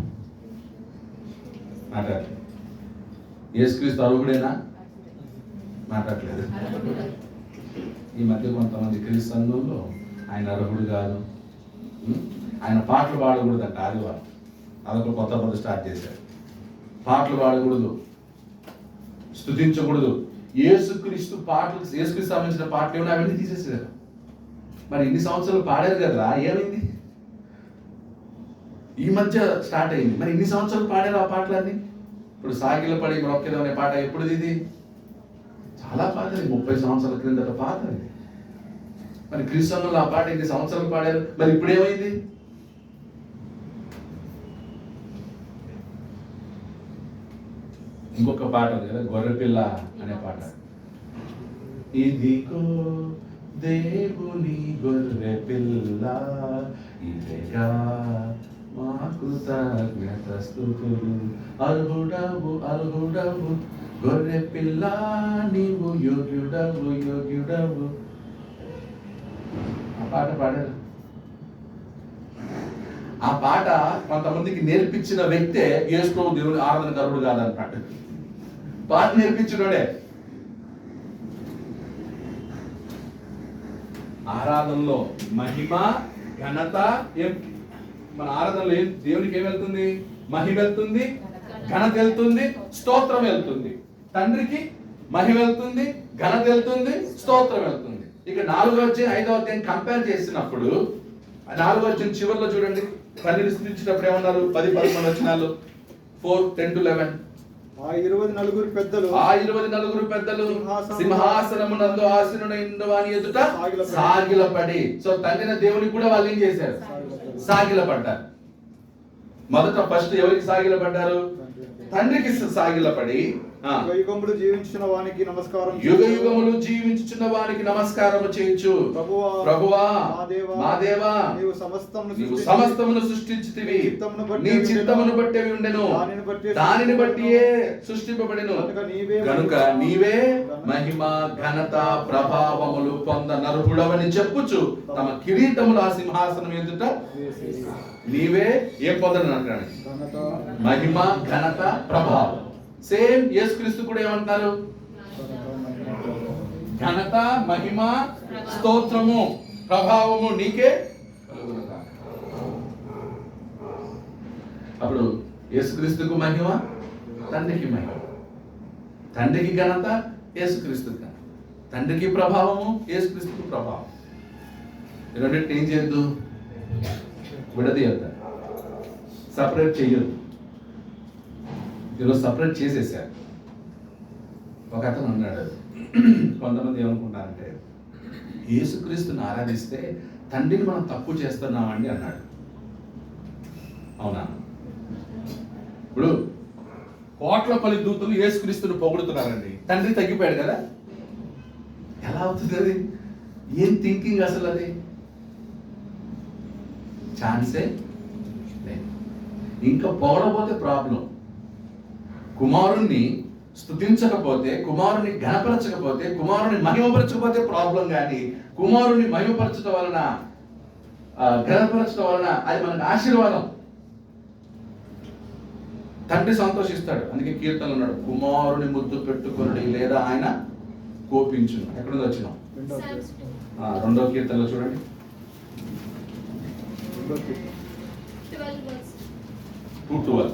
మాట్లాడలేదు. యేసుక్రీస్తు అర్హుడేనా? మాట్లాడలేదు. ఈ మధ్య కొంతమంది క్రీస్తుల్లో ఆయన అర్హుడు కాదు, ఆయన పాటలు పాడకూడదంట. ఆదివారం అదొక కొత్త పద్ధతి స్టార్ట్ చేశారు. పాటలు పాడకూడదు, స్తుతించకూడదు. యేసుక్రీస్తు పాటలు, యేసుక్రీస్తు సంబంధించిన పాటలు ఏమైనా అవన్నీ తీసేసారు. మరి ఇన్ని సంవత్సరాలు పాడారు కదా, ఏమైంది? ఈ మధ్య స్టార్ట్ అయింది. మరి ఇన్ని సంవత్సరాలు పాడారు ఆ పాటలన్నీ. ఇప్పుడు సాగిల పడి మొక్కేదో అనే పాట ఎప్పుడుది? ఇది చాలా పాతది, 30 సంవత్సరాల క్రిందట పాతది. మరి క్రీస్తులో ఆ పాట ఇన్ని సంవత్సరాలు పాడారు, మరి ఇప్పుడు ఏమైంది? ఇంకొక పాట ఉంది కదా, గొర్రెపిల్ల అనే పాట. ఇదిగో దేవుని గొర్రె పిల్ల, ఇదిగా మాకు కృతజ్ఞత స్తుతులు, అర్హుడవు అర్హుడవు గొర్రె పిల్ల, నీవు యోగ్యుడవు యోగ్యుడవు. ఆ పాట పాడారు. ఆ పాట కొంతమందికి నేర్పించిన వ్యక్తే యేసు దేవుని ఆరాధన కరుడు కాదన్నమాట. పాట నేర్పించినోడే. ఆరాధనలో మహిమ ఘనత మన ఆరాధనలో దేవునికి ఏం వెళ్తుంది? మహిమ వెళ్తుంది, ఘనత వెళ్తుంది, స్తోత్రం వెళ్తుంది. తండ్రికి మహిమ వెళ్తుంది, ఘనత వెళ్తుంది, స్తోత్రం వెళ్తుంది. ఇక 4వ అధ్యాయం 5వ అధ్యాయం కంపేర్ చేసినప్పుడు 4వ అధ్యాయం చివరిలో చూడండి, తండ్రిని స్తుతించినప్పుడు ఏమన్నారు? 10-11 వచనాలు, 4:10-11. ఆ 24 పెద్దలు సింహాసనమునందు ఆసీనుడైన వాని ఎదుట సాగిలపడి. సో తండ్రిన దేవునికి కూడా వాళ్ళు ఏం చేశారు? సాగిలపడ్డారు. మొదట ఫస్ట్ ఎవరికి సాగిలపడ్డారు? తండ్రికి సాగిలపడి, యుగయుగములు జీవించిన వానికి నమస్కారం, యుగయుగములు జీవించుచున్న వానికి నమస్కారము చేయించు. ప్రభువా మా దేవా, నీవు సమస్తమును సృష్టించితివి, నీ చిత్తమును బట్టి ఉండెను, దానిని బట్టియే సృష్టింపబడెను. కనుక నీవే మహిమ ఘనత ప్రభావములు పొందనర్హుడవని చెప్పుచు తమ కిరీటములు ఆ సింహాసనం ఎదుట నీవే ఏం పొందను అంటాడు? మహిమ ఘనత ప్రభావం. సేమ్ యేసుక్రీస్తు కూడా ఏమంటున్నారు? ఘనత మహిమ స్తోత్రము ప్రభావము నీకే కలుగునుగా. అప్పుడు యేసుక్రీస్తుకు మహిమ, తండ్రికి మహిమ. తండ్రికి ఘనత, యేసుక్రీస్తుకు ఘనత. తండ్రికి ప్రభావము, యేసుక్రీస్తుకు ప్రభావం. ఈ రెండింటిని ఏం చేయొద్దు? విడదీయద్దు, సపరేట్ చేయొద్దు. ఈరోజు సపరేట్ చేసేసారు. ఒక అతను అన్నాడు, కొంతమంది ఏమనుకుంటారంటే యేసుక్రీస్తుని ఆరాధిస్తే తండ్రిని మనం తప్పు చేస్తున్నామండి అన్నాడు. అవునా? ఇప్పుడు కోట్ల పల్లి దూతలు యేసుక్రీస్తుని పొగుడుతున్నారండి, తండ్రి తగ్గిపోయాడు కదా, ఎలా అవుతుంది అది? ఏం థింకింగ్ అసలు అది? ఛాన్సే లేదు. ఇంకా పొగడపోతే ప్రాబ్లం. కుమారుణ్ణి స్తుతించకపోతే, కుమారుని ఘనపరచకపోతే, కుమారుని మహిమపరచకపోతే ప్రాబ్లం. కానీ కుమారుని మహిమపరచడం వలన, ఘనపరచడం వలన అది మనకు ఆశీర్వాదం. తండ్రి సంతోషిస్తాడు. అందుకే కీర్తనలు ఉన్నాడు, కుమారుని ముద్దు పెట్టుకొనుడి లేదా ఆయన కోపించును. ఎక్కడ నుంచి వచ్చినాం? 2వ కీర్తనలో చూడండి, 2:12.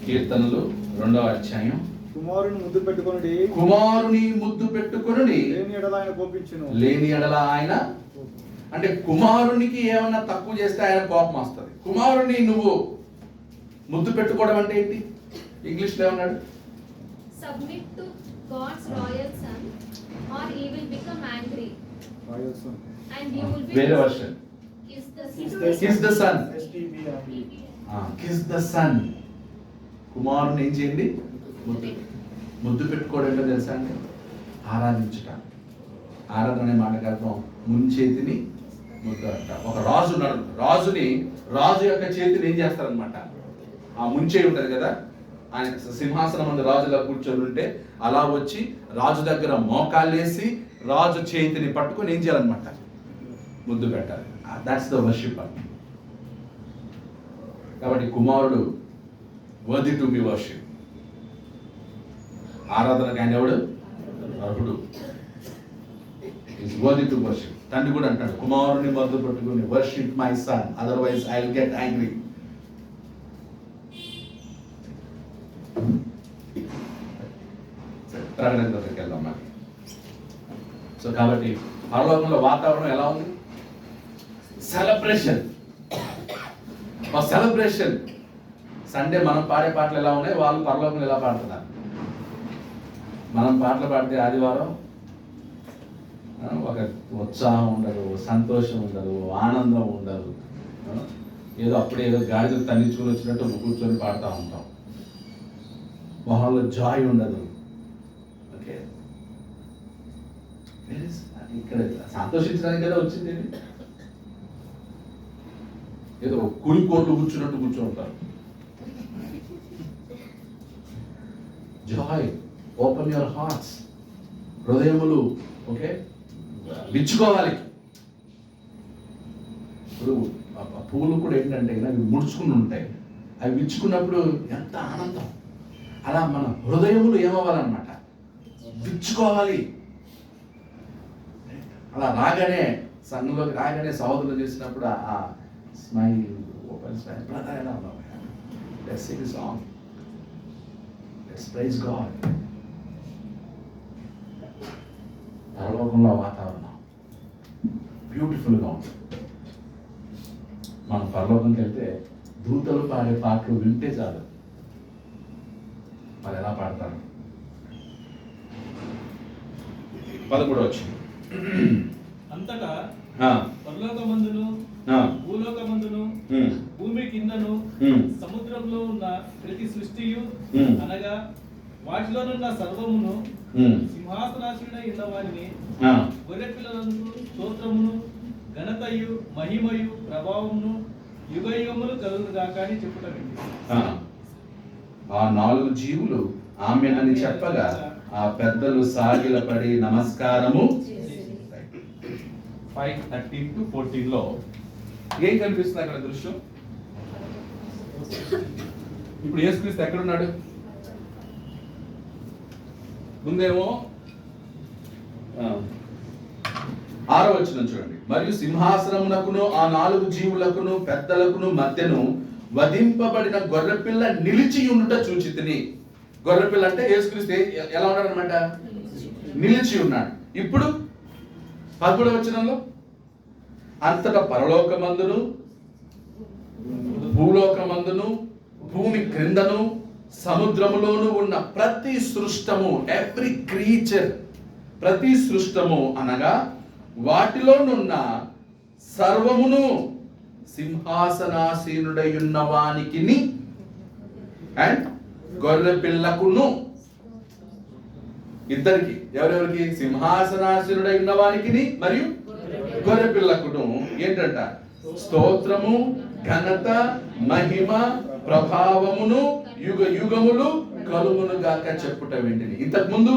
కీర్తనలు 2వ అధ్యాయం. కుమారుని ముద్దు పెట్టుకొనుడి, కుమారుని ముద్దు పెట్టుకొనుడి, లేని ఎడల ఆయన కోపించును. లేని ఎడల ఆయన, అంటే కుమారునికి ఏమన్నా తక్కువ చేస్తే ఆయన కోపం వస్తుంది. కుమారుని నువ్వు ముద్దు పెట్టుకోవడం అంటే ఏంటి? ఇంగ్లీష్లో ఏమన్నాడు? Submit to God's royal son, or he will become angry, and you will be వేరే version. kiss the Kiss the son. son. Kiss the son. కుమారుని ఏం చేయండి? ముద్దు పెట్టుకోవడం అంటే తెలుసా అండి? ఆరాధించుట. ఆరాధన అనే మాటకు అర్థం ముంచేతిని ముద్దు అంట. ఒక రాజు ఉన్నాడు. రాజు యొక్క చేతిని ఏం చేస్తారనమాట? ఆ ముంచే ఉంటది కదా, ఆయన సింహాసనం ముందు రాజులా కూర్చొని ఉంటే అలా వచ్చి రాజు దగ్గర మోకాళ్ళేసి రాజు చేతిని పట్టుకొని ఏం చేయాలన్నమాట? ముద్దు పెట్టాలి. That's the worship. కాబట్టి కుమారుడు వర్ది టు బి వర్షిప్. ఆరాధనకు ఆయన ఎవడు? అర్హుడు. Is worthy to worship. తండ్రి కూడా అంటాడు, కుమారుని మద్దు పట్టుకుని worship my son, otherwise I will get angry. ప్రకటన దగ్గరికి వెళ్దాం మరి. సో కాబట్టి పరలోకంలో వాతావరణం ఎలా ఉంది? సెలబ్రేషన్. సెలబ్రేషన్. సండే మనం పాడే పాటలు ఎలా ఉన్నాయి, వాళ్ళు పరలోకంలో ఎలా పాడుతున్నారు? మనం పాటలు పాడితే ఆదివారం ఒక ఉత్సాహం ఉండదు, సంతోషం ఉండదు, ఆనందం ఉండదు. ఏదో అప్పుడే ఏదో గాడిదలు తన్నించుకుని వచ్చినట్టు కూర్చొని పాడుతూ ఉంటాం. మొహంలో జాయ్ ఉండదు. ఓకే, ఇక్కడ సంతోషించడానికి కదా వచ్చింది. ఏదో కుడి కోట్లు కూర్చున్నట్టు కూర్చోంటారు. Joy, open your hearts. హృదయములు ఓకే విచ్చుకోవాలి. ఇప్పుడు పువ్వులు కూడా ఏంటంటే అవి ముడుచుకుని ఉంటాయి. అవి విచ్చుకున్నప్పుడు ఎంత ఆనందం. అలా మన హృదయములు ఏమవ్వాలన్నమాట? విచ్చుకోవాలి. అలా రాగానే సంఘంలోకి రాగానే సహోదరులు చేసినప్పుడు ఆ స్మైల్, ఓపెన్ స్మైల్, బ్రదర్ ఎలా ఉన్నావు? Let's sing a song, let's praise God. పరలోకంలో వాతావరణం బ్యూటిఫుల్గా ఉంటుంది. మనం పరలోకంకి వెళ్తే దూతలు పాడే పాటలు వింటే చాలు. మరి ఎలా పాడతారు? 11 వచ్చింది. అంతటా పరలోకమందును భూలోకమందును భూమి కిందను సముద్రంలో ఉన్న ప్రతి సృష్టియు అనగా వాటిలోనున్న సర్వమును సింహాసనాసీనుడై ఉన్న వారిని గొర్రెపిల్లలకు స్తోత్రమును ఘనతయు మహిమయు ప్రభావమును యుగయుగములు కలుగును గాక అని చెప్పుటండి. ఆ 4 జీవులు ఆమెన్ అని చెప్పగా ఆ పెద్దలు సాగిలపడి నమస్కారము. 5:13 to 14 లో ఏం కనిపిస్తుంది అక్కడ దృశ్యం? ఇప్పుడు యేసుక్రీస్తు ఎక్కడున్నాడు? ముందేమో 6వ వచనం చూడండి. మరియు సింహాసనమునకును ఆ 4 జీవులకును పెద్దలకును మధ్యను వధింపబడిన గొర్రెపిల్ల నిలిచి ఉండుట చూచితిని. గొర్రెపిల్ల అంటే యేసుక్రీస్తు ఎలా ఉన్నాడు అనమాట? నిలిచి ఉన్నాడు. ఇప్పుడు 11వ వచనంలో అంతటా పరలోకమందును భూలోకమందును భూమి క్రిందను సముద్రములోను ఉన్న ప్రతి సృష్టము, ఎవ్రీ క్రీచర్, ప్రతి సృష్టము అనగా వాటిలోనున్న సర్వమును సింహాసనాసీనుడై ఉన్న వానికిని అండ్ గొర్రె పిల్లకును, ఇద్దరికి, ఎవరెవరికి? సింహాసనాసీనుడై ఉన్న వానికిని మరియు గొర్రె పిల్లకును ఏంటంట? స్తోత్రము, ఘనత, మహిమ, ప్రభావమును యుగ యుగములు కలుగును గాక చెప్పుట వెంటనే. ఇంతకు ముందు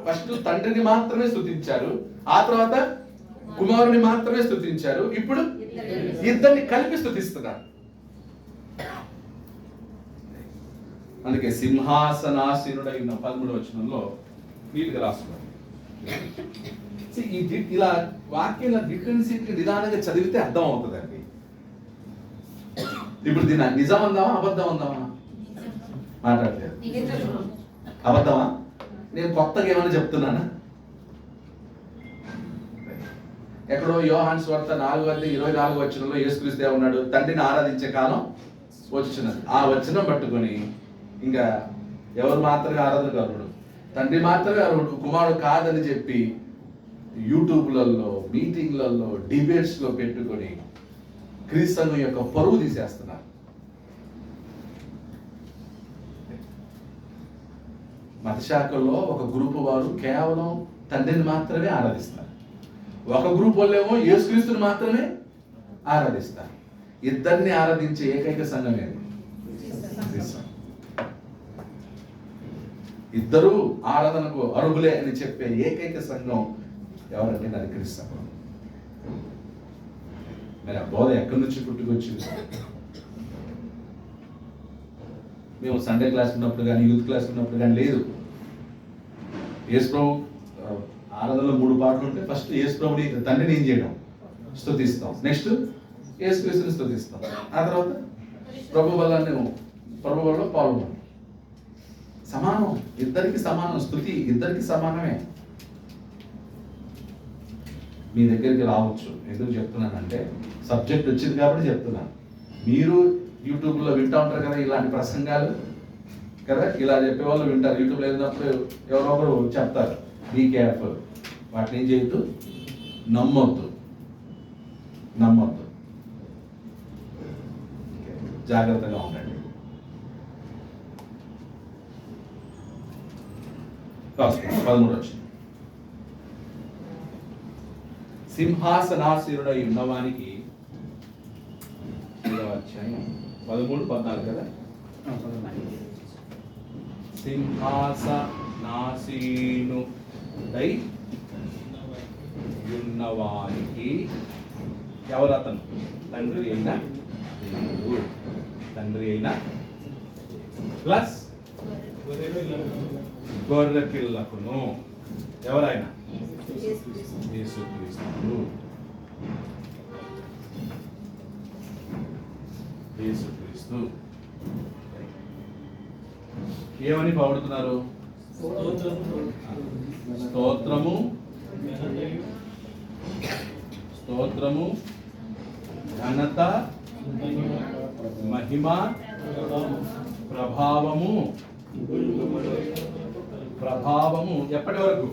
ఫస్ట్ తండ్రిని మాత్రమే స్తుతించారు, ఆ తర్వాత కుమారుని మాత్రమే స్తుతించారు, ఇప్పుడు ఇద్దరిని కలిపి స్తుతిస్తున్నారు. అందుకే సింహాసనాసీనుడై ఉన్న 13వ వచనంలో నీట్గా రాస్తున్నారు. ఇలా వాక్యం డిఫరెన్సీ నిదానంగా చదివితే అర్థం అవుతుందండి. ఇప్పుడు దీన్ని నిజం అందామా అబద్ధం అందామా? మాట్లాడలేదు. అబద్ధమా? నేను కొత్తగా ఏమైనా చెప్తున్నానా? ఎక్కడో యోహాను సువార్త 4:24 వచనంలో యేసుక్రీస్తు ఉన్నాడు, తండ్రిని ఆరాధించే కాలం వచ్చినది. ఆ వచనం పట్టుకొని ఇంకా ఎవరు మాత్రమే ఆరాధనకు అర్హుడు, తండ్రి మాత్రమే అర్హుడు, కుమారుడు కాదని చెప్పి యూట్యూబ్లలో, మీటింగ్లలో, డిబేట్స్లో పెట్టుకొని క్రీస్తు సంఘం యొక్క పరువు తీసేస్తున్నారు. మతశాఖల్లో ఒక గ్రూపు వారు కేవలం తండ్రిని మాత్రమే ఆరాధిస్తారు, ఒక గ్రూప్ వాళ్ళేమో యేసుక్రీస్తుని మాత్రమే ఆరాధిస్తారు. ఇద్దరిని ఆరాధించే ఏకైక సంఘం ఏది? ఇద్దరు ఆరాధనకు అర్హులే అని చెప్పే ఏకైక సంఘం ఎవరంటే అది క్రీస్తు సంఘం. మరి ఆ బోధ ఎక్కడి నుంచి పుట్టుకొచ్చింది? మేము సండే క్లాస్ ఉన్నప్పుడు కానీ, యూత్ క్లాస్ ఉన్నప్పుడు కానీ లేదు. యేసు ప్రభు ఆరాధనలో 3 పాటలు ఉంటే ఫస్ట్ యేసు ప్రభుని తండ్రిని ఏం చేయడం? స్తుతిస్తాం. నెక్స్ట్ యేసు క్రీస్తుని స్తుతిస్తాం. ఆ తర్వాత ప్రభు వల్ల పాల్గొన్నాం. సమానం, ఇద్దరికి సమానం. స్తుతి ఇద్దరికి సమానమే. మీ దగ్గరికి రావచ్చు. ఎందుకు చెప్తున్నానంటే సబ్జెక్ట్ వచ్చింది కాబట్టి చెప్తున్నాను. మీరు యూట్యూబ్లో వింటూ ఉంటారు కదా ఇలాంటి ప్రసంగాలు కదా, ఇలా చెప్పేవాళ్ళు వింటారు. యూట్యూబ్లో వెళ్ళినప్పుడు ఎవరో ఒకరు చెప్తారు, బీ కేర్ఫుల్, వాటిని ఏం చేయొద్దు, నమ్మొద్దు, జాగ్రత్తగా ఉండండి. 13 వచ్చింది. సింహాసనాసీనుడై ఉన్నవానికి 13-14 కదా. సింహాసనాసీనుడై ఉన్నవానికి ఎవరు అతను? తండ్రి అయిన దేవుడు. తండ్రి అయిన ప్లస్ గొర్రె పిల్లకును ఎవరైనా యేసుక్రీస్తు. యేసుక్రీస్తు ఏమని పాడుతున్నారు? స్తోత్రము, స్తోత్రము, ఘనత, మహిమ, ప్రభావము ఎప్పటి వరకు?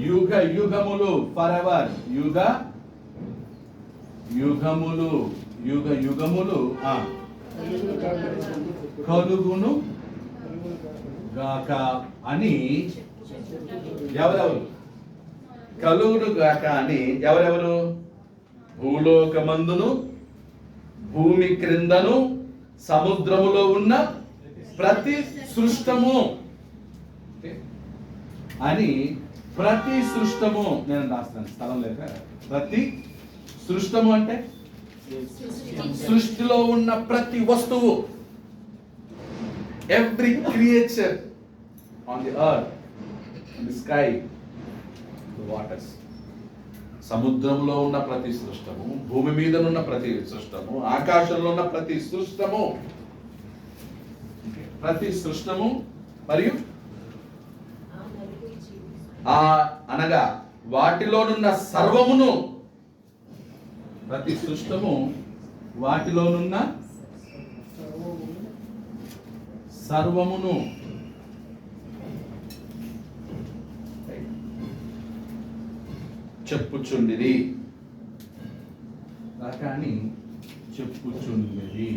యుగ యుగములు, ఫర్ ఎవర్. యుగములు కలుగును గాక అని ఎవరెవరు? కలుగును గాక అని ఎవరెవరు? భూలోకమందును, భూమి క్రిందను, సముద్రములో ఉన్న ప్రతి సృష్టము అని. ప్రతి సృష్టము నేను రాస్తాను స్థలం లేక. ప్రతి సృష్టము అంటే సృష్టిలో ఉన్న ప్రతి వస్తువు, every creature on the earth, on the sky, the waters. సముద్రంలో ఉన్న ప్రతి సృష్టము, భూమి మీద ఉన్న ప్రతి సృష్టము, ఆకాశంలో ఉన్న ప్రతి సృష్టము, మరియు అనగా వాటిలోనున్న సర్వమును, ప్రతి సృష్టము వాటిలోనున్న సర్వమును చెప్పుచుండిరి. కానీ చెప్పుచుండిరి,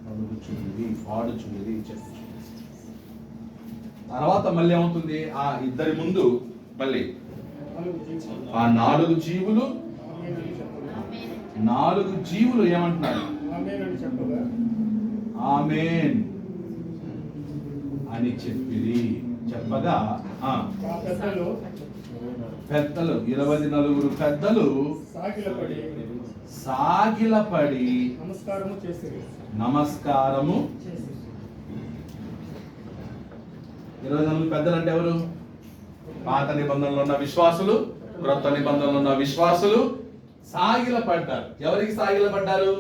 పలుకుచుండిరి, పాడుచుండిరి, చెప్పుచుండిరి. తర్వాత మళ్ళీ ఏమవుతుంది? ఆ ఇద్దరి ముందు మళ్ళీ ఆ 4 జీవులు ఏమంటున్నారు? ఆమేన్ అని చెప్పగా పెద్దలు 24 పెద్దలు సాగిలపడి నమస్కారము. 24 పెద్దలు అంటే ఎవరు? పాత నిబంధనలో ఉన్న విశ్వాసులు, క్రొత్త నిబంధనలో ఉన్న విశ్వాసులు సాగిలపడ్డారు. ఎవరికి సాగిలపడ్డారు?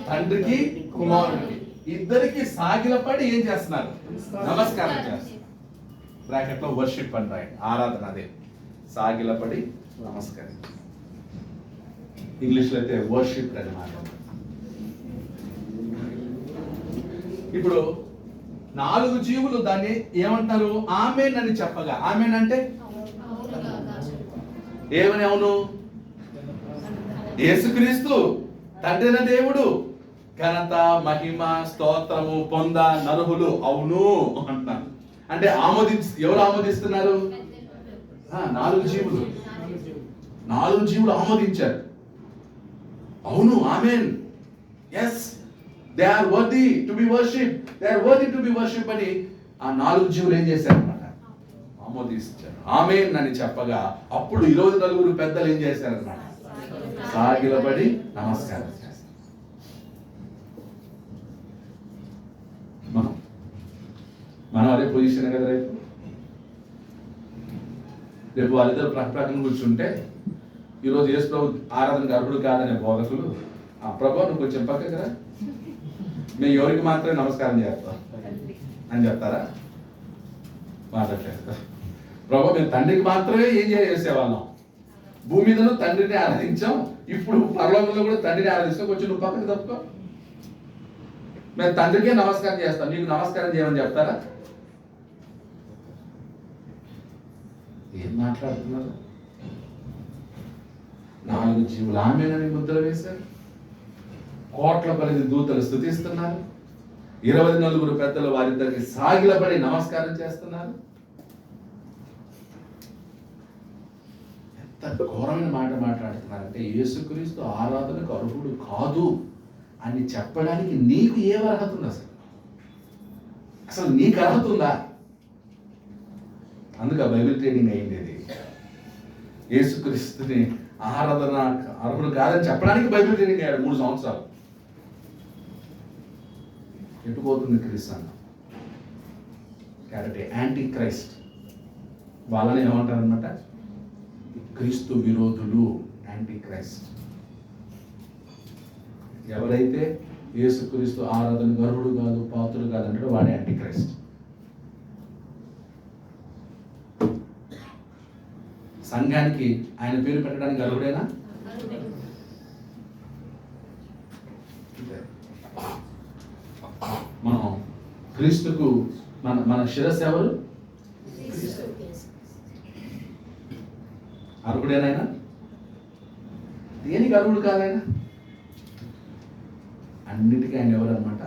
తండ్రికి, కుమారుడికి, ఇద్దరికి సాగిలపడి ఏం చేస్తున్నారు? నమస్కారం చేస్తున్నారు. బ్రాకెట్ లో వర్షిప్ అంటారు, ఆరాధన. అదే సాగిలపడి నమస్కారం. ఇంగ్లీష్లో అయితే వర్షిప్ అని మాట. ఇప్పుడు 4 జీవులు దాన్ని ఏమంటారు? ఆమేన్ అని చెప్పగా, ఆమేన్ అంటే ఏమని? అవును, యేసుక్రీస్తు తండ్రిన దేవుడు ఘనత మహిమ స్తోత్రము పొంద నరుహులు అవును అంటున్నారు. అంటే ఎవరు ఆమోదిస్తున్నారు? 4 జీవులు. 4 జీవులు ఆమోదించారు. అవును, amen, yes, they are worthy to be worship, they are worthy to be worship అని ఆ 4 జీవులు ఏం చేశారన్నమాట? ఆమోదించారు. ఆమేన్ అని చెప్పగా అప్పుడు ఈరోజు 4 పెద్దలు ఏం చేశారన్నమాట? సాగిలపడి నమస్కారం చేస్తారు. మనం అదే పొజిషన్ కదా. రేపు వాళ్ళిద్దరు ప్రకటన కూర్చుంటే ఈరోజు యేసు ప్రభు ఆరాధనకు అర్హుడు కాదనే బోధకులు, ఆ ప్రభు నువ్వు కొంచెం పక్క కదా, మేము ఎవరికి మాత్రమే నమస్కారం చేస్తాం అని చెప్తారా? మాట్లాడలేదు. ప్రభు మేము తండ్రికి మాత్రమే ఏం చేసేవాళ్ళం, భూమి మీదను తండ్రిని ఆరాధించాం, ఇప్పుడు పరలోకంలో కూడా తండ్రిని ఆరాధిస్తాం, కొంచెం నువ్వు పక్కకి తప్పుకో, మేము తండ్రికే నమస్కారం చేస్తాం, నీకు నమస్కారం చేయమని చెప్తారా? ఏం మాట్లాడుతున్నారు? 4 జీవులు ఆమేనని ముద్ర వేశారు. కోట్ల కొలది దూతలు స్తుతిస్తున్నారు. 24 పెద్దలు వారిద్దరికి సాగిలపడి నమస్కారం చేస్తున్నారు. ఎంత ఘోరమైన మాట మాట్లాడుతున్నారంటే, యేసుక్రీస్తు ఆరాధనకు అర్హుడు కాదు అని చెప్పడానికి నీకు ఏ అర్హత ఉంది? అసలు నీకు అర్హత ఉందా? అందుకే బైబిల్ ట్రైనింగ్ అయింది. అది యేసుక్రీస్తుని ఆరాధన అర్హుడు కాదని చెప్పడానికి బైబిల్ ట్రైనింగ్ అయ్యాడు 3 సంవత్సరాలు. ఎట్టుపోతుంది క్రీస్తు కాబట్టి యాంటీ క్రైస్ట్ వాళ్ళని ఏమంటారు అనమాట? క్రీస్తు విరోధులు, యాంటీ క్రైస్ట్. ఎవరైతే యేసుక్రీస్తు ఆరాధన అర్హుడు కాదు, పాత్రుడు కాదు అంటాడో వాడే యాంటీ క్రైస్ట్. సంఘానికి ఆయన పేరు పెట్టడానికి అర్హుడేనా? మనం క్రీస్తుకు మన శిరస్సు ఎవరు? అర్హుడేనాయన? దేనికి అర్హుడు కాదైనా? అన్నిటికీ ఆయన ఎవరు అనమాట?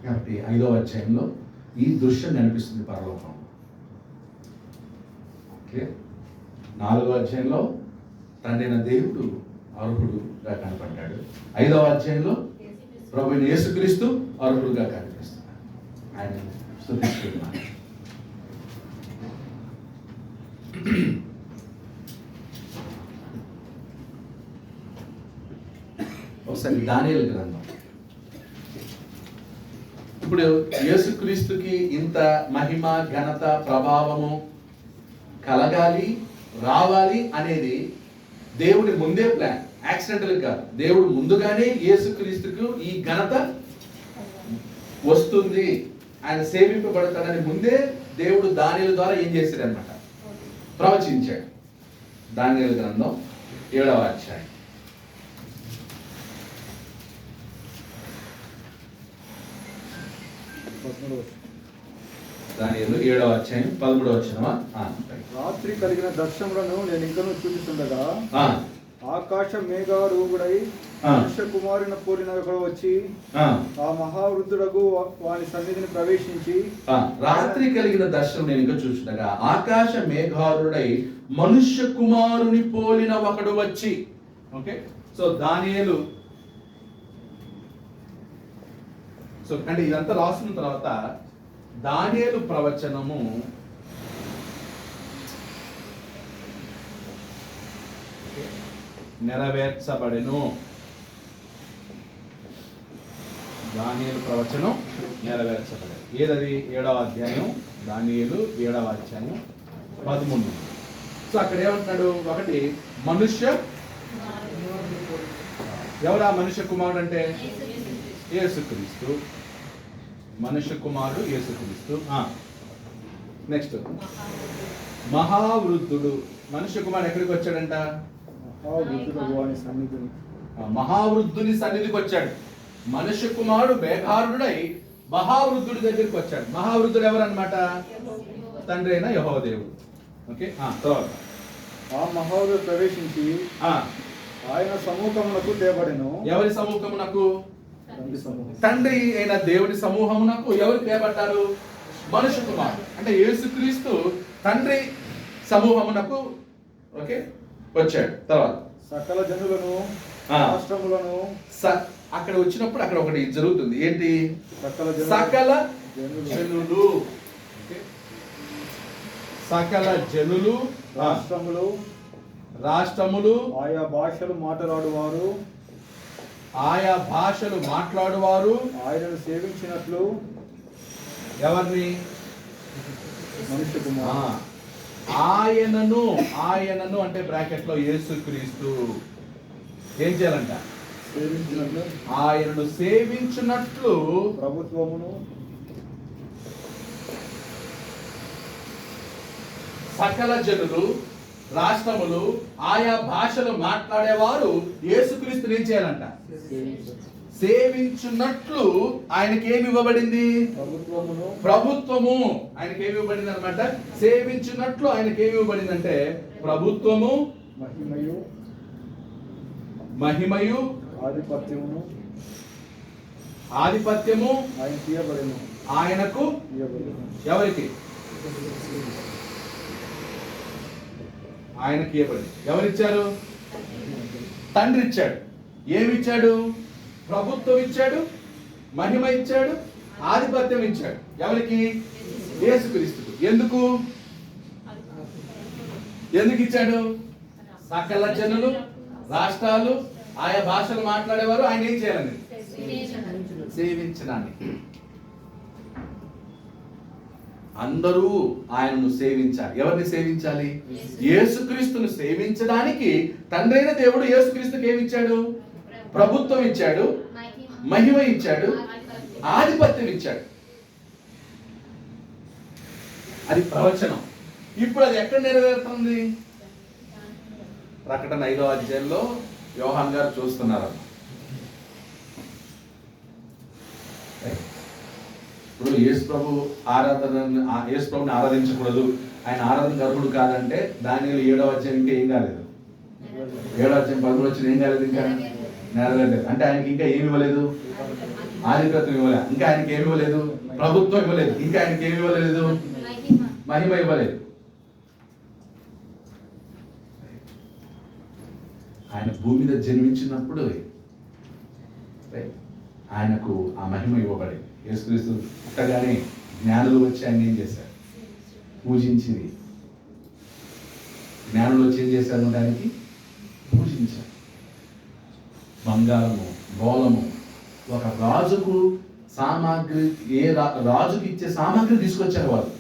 కాబట్టి 5వ అధ్యాయంలో ఈ దృశ్యం కనిపిస్తుంది పరలోకం. ఓకే, 4వ అధ్యాయంలో తండ్రైన దేవుడు అర్హుడుగా కనపడ్డాడు. 5వ అధ్యాయంలో ప్రభువైన యేసుక్రీస్తు అర్హుడుగా కనిపిస్తున్నాడు. ఆయన స్తుతిస్తున్నాడు. ఒకసారి దానియేలు గ్రంథం. ఇప్పుడు యేసుక్రీస్తుకి ఇంత మహిమ ఘనత ప్రభావము కలగాలి, రావాలి అనేది దేవుడి ముందే ప్లాన్, యాక్సిడెంటల్ కాదు. దేవుడు ముందుగానే యేసుక్రీస్తుకు ఈ ఘనత వస్తుంది, ఆయన సేవింపబడతాడని ముందే దేవుడు దానియేలు ద్వారా ఏం చేశాడు అనమాట? ప్రవచించాడు. దానియేలు గ్రంథం 7వ అధ్యాయం. దానియేలు 7వ అధ్యాయం 13వ వచనమా? రాత్రి కలిగిన దర్శనములను నేను ఇంకనూ చూపిస్తుండగా ఆకాశ మేఘారూఢుడై మనుష్య కుమారుని పోలిన ఒకడు వచ్చి ఆ మహావృద్ధుడగు వాని సన్నిధిని ప్రవేశించి, రాత్రి కలిగిన దర్శనం నేను ఇంకా చూస్తుండగా ఆకాశ మేఘారుడై మనుష్య కుమారుని పోలిన ఒకడు వచ్చి. ఓకే, సో దానియేలు, సో అంటే ఇదంతా రాసిన తర్వాత దానియేలు ప్రవచనము నెరవేర్చబడెను. దానియేలు ప్రవచనం నెరవేర్చబడేది. ఏదది? 7వ అధ్యాయం, దానియేలు 7వ అధ్యాయం 13. సో అక్కడ ఏమంటున్నాడు? ఒకటి మనుష్య, ఎవరా మనుష్య కుమారుడు అంటే? యేసుక్రీస్తు. మనుష్య కుమారుడు యేసుక్రీస్తు. నెక్స్ట్ మహావృద్ధుడు మనుష్య కుమారుడు ఎక్కడికి వచ్చాడంట? మహావృద్ధుడగు వాని సన్నిధిని. మహావృద్ధుని సన్నిధికి వచ్చాడు. మనుష్య కుమారుడు బేకారుడై మహావృద్ధుడి దగ్గరికి వచ్చాడు. మహావృద్ధుడు ఎవరన్నమాట? తండ్రి అయిన యెహోవా దేవుడు. ఓకే, తర్వాత ఆ మహావృద్ధుడు ప్రవేశించి ఆయన సముఖమునకు తేబడెను. ఎవరి సమూహమునకు? తండ్రి సమూహం. తండ్రి అయిన దేవుడి సమూహమునకు ఎవరు తేబడ్డారు? మనుష్య కుమారుడు అంటే యేసుక్రీస్తు తండ్రి సమూహమునకు ఓకే వచ్చాడు. తర్వాత సకల జనులను ఆ. రాష్ట్రములను అక్కడ వచ్చినప్పుడు అక్కడ ఒకటి జరుగుతుంది. ఏంటి? సకల జనులు ఓకే? సకల జనులు రాష్ట్రములు ఆయా భాషలు మాట్లాడువారు ఆయనను సేవించినట్లు. ఎవరిని? మనుష్య కుమారుడు. ఆయనను అంటే బ్రాకెట్ లో యేసుక్రీస్తు ఏం చేయాలంట? సేవించినట్లు. ఆయనను సేవించినట్లు ప్రభుత్వమును సకల జనులు రాష్ట్రములు ఆయా భాషలు మాట్లాడేవారు యేసుక్రీస్తుని ఏం చేయాలంట? సేవించున్నట్లు ఆయనకి ఏమి ఇవ్వబడింది? ప్రభుత్వము ఆయనకి ఏమి ఇవ్వబడింది అనమాట? సేవించున్నట్లు ఆయనకి ఏమి ఇవ్వబడింది అంటే ప్రభుత్వము, మహిమయు ఆధిపత్యము ఆయనకు. ఎవరికి? ఆయనకి ఇవ్వబడింది. ఎవరిచ్చారు? తండ్రి ఇచ్చాడు. ఏమిచ్చాడు? ప్రభుత్వం ఇచ్చాడు, మహిమ ఇచ్చాడు, ఆధిపత్యం ఇచ్చాడు. ఎవరికి? యేసుక్రీస్తుకు. ఎందుకు ఇచ్చాడు? సకల జనులు రాష్ట్రాలు ఆయా భాషలు మాట్లాడేవారు ఆయన ఏం చేయాలని? సేవించడానికి. అందరూ ఆయనను సేవించాలి. ఎవరిని సేవించాలి? యేసుక్రీస్తును సేవించడానికి తండ్రైన దేవుడు యేసుక్రీస్తుకి ఏమి ఇచ్చాడు? ప్రభుత్వం ఇచ్చాడు, మహిమ ఇచ్చాడు, ఆధిపత్యం ఇచ్చాడు. అది ప్రవచనం. ఇప్పుడు అది ఎక్కడ నెరవేరుతుంది? ప్రకటన 5వ అధ్యాయంలో యోహాన్ గారు చూస్తున్నారు. ఇప్పుడు యేసు ప్రభుని ఆరాధించకూడదు, ఆయన ఆరాధన అర్హుడు కాదంటే దానిలో 7వ అధ్యాయం ఇంకా ఏం కాలేదు. 7వ అధ్యాయం 10వ వచ్చిన ఏం కాలేదు, ఇంకా నెరవేరలేదు. అంటే ఆయనకి ఇంకా ఏమి ఇవ్వలేదు? ఆధిపత్యం ఇవ్వలేదు. ఇంకా ఆయనకి ఏమి ఇవ్వలేదు? ప్రభుత్వం ఇవ్వలేదు. ఇంకా ఆయనకి ఏమి ఇవ్వలేదు? మహిమ ఇవ్వలేదు. ఆయన భూమి మీద జన్మించినప్పుడు ఆయనకు ఆ మహిమ ఇవ్వబడింది. యేసుక్రీస్తు పుట్టగానే జ్ఞానులు వచ్చి ఆయన ఏం చేశారు? పూజించింది. జ్ఞానులు వచ్చి ఏం చేశారు? దానికి పూజించారు. బంగారము, గోళము, ఒక రాజుకు సామాగ్రి, ఏ రాజుకి ఇచ్చే సామాగ్రి తీసుకొచ్చారు వాళ్ళు.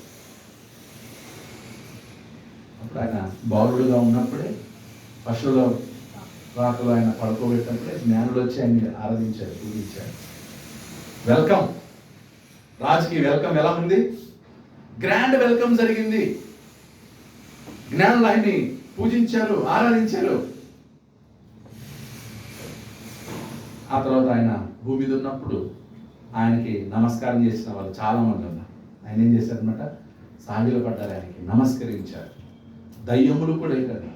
అప్పుడు ఆయన బాలుడుగా ఉన్నప్పుడే పశువుల రాకలో ఆయన పడుకోబెట్టినప్పుడే జ్ఞానులు వచ్చి ఆయన్ని ఆరాధించారు, పూజించారు. వెల్కమ్, రాజుకి వెల్కమ్ ఎలా ఉంది? గ్రాండ్ వెల్కమ్ జరిగింది. జ్ఞానులు ఆయన్ని పూజించారు, ఆరాధించారు. ఆ తర్వాత ఆయన భూమి మీద ఉన్నప్పుడు ఆయనకి నమస్కారం చేసిన వాళ్ళు చాలా మంది ఉన్నారు. ఆయన ఏం చేశారనమాట? సాగిల పడ్డారు, ఆయనకి నమస్కరించారు. దయ్యములు కూడా కదా,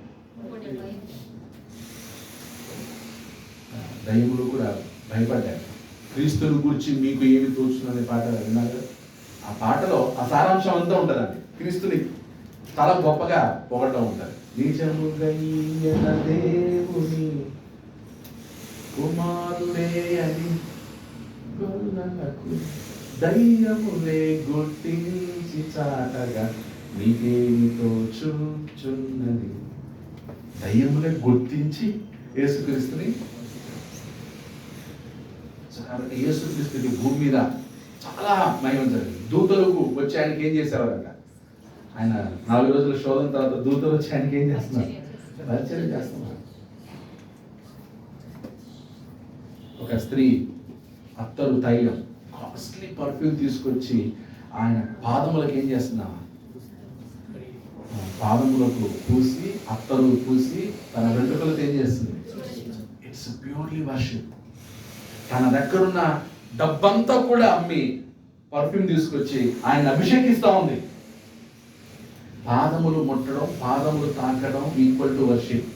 దయ్యములు కూడా భయపడ్డారు. క్రీస్తుని గురించి మీకు ఏమి తోచుననే పాట విన్నారు. ఆ పాటలో ఆ సారాంశం అంతా ఉంటుందండి. క్రీస్తుని చాలా గొప్పగా పొగడటం ఉంటుంది. నిజముగైన దేవుని కుమారుడే అని గొల్లలకు దయ్యములే గుర్తించి చాటగా నీకేమి తోచుచున్నది. దయ్యములే గుర్తించి యేసుక్రీస్తుని, కాబట్టి యేసుక్రీస్తుని భూమి మీద చాలా మహిమ జరిగింది. దూతలకు వచ్చి ఆయనకి ఏం చేసేవారంట? ఆయన 4 రోజుల శోధన తర్వాత దూతలు వచ్చి ఆయనకి ఏం చేస్తున్నారు? పరిచయం చేస్తున్నారు. ఒక స్త్రీ అత్తరు తైలం, కాస్ట్లీ పర్ఫ్యూమ్ తీసుకొచ్చి ఆయన పాదములకు ఏం చేస్తున్నా? పాదములకు పూసి అత్తరు పూసి తన వెంట్రుకలతో ఏం చేస్తుంది? It's purely worship. తన దగ్గరున్న డబ్బంతా కూడా అమ్మి పర్ఫ్యూమ్ తీసుకొచ్చి ఆయన అభిషేకిస్తూ ఉంది. పాదములు ముట్టడం, పాదములు తాకడం ఈక్వల్ టు వర్షిప్.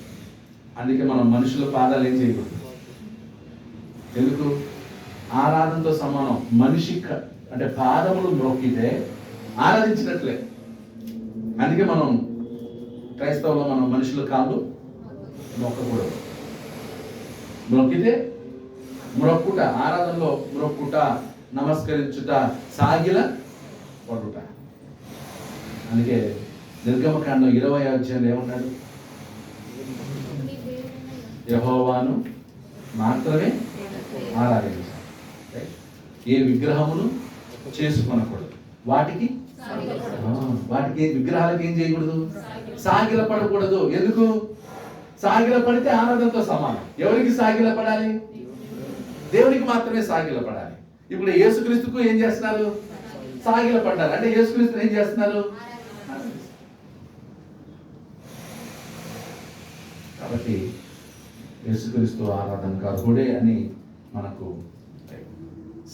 అందుకే మనం మనుషుల పాదాలు ఏం చేయకూడదు. ఎందుకు? ఆరాధనతో సమానం. మనిషి అంటే పాదములు మొక్కితే ఆరాధించినట్లే. అందుకే మనం క్రైస్తవులో మనం మనుషుల కాళ్ళు మొక్కకూడదు. మొక్కితే మొక్కుట, ఆరాధనలో మొక్కుట, నమస్కరించుట, సాగిల పడుట. అందుకే నిర్గమకాండం 20వ అధ్యాయంలో ఏమన్నాడు? యెహోవాను మాత్రమే ఆరాధించాలి. ఏ విగ్రహమును చేసుకొనకూడదు. వాటికి విగ్రహాలకు ఏం చేయకూడదు? సాగిల పడకూడదు. ఎందుకు? సాగిల పడితే ఆరాధనతో సమానం. ఎవరికి సాగిల పడాలి? దేవునికి మాత్రమే సాగిల పడాలి. ఇప్పుడు యేసుక్రీస్తుకు ఏం చేస్తున్నారు? సాగిల పడ్డారు. అంటే యేసుక్రీస్తుని ఏం చేస్తున్నారు? కాబట్టి యేసుక్రీస్తు ఆరాధనకు అర్హుడే అని మనకు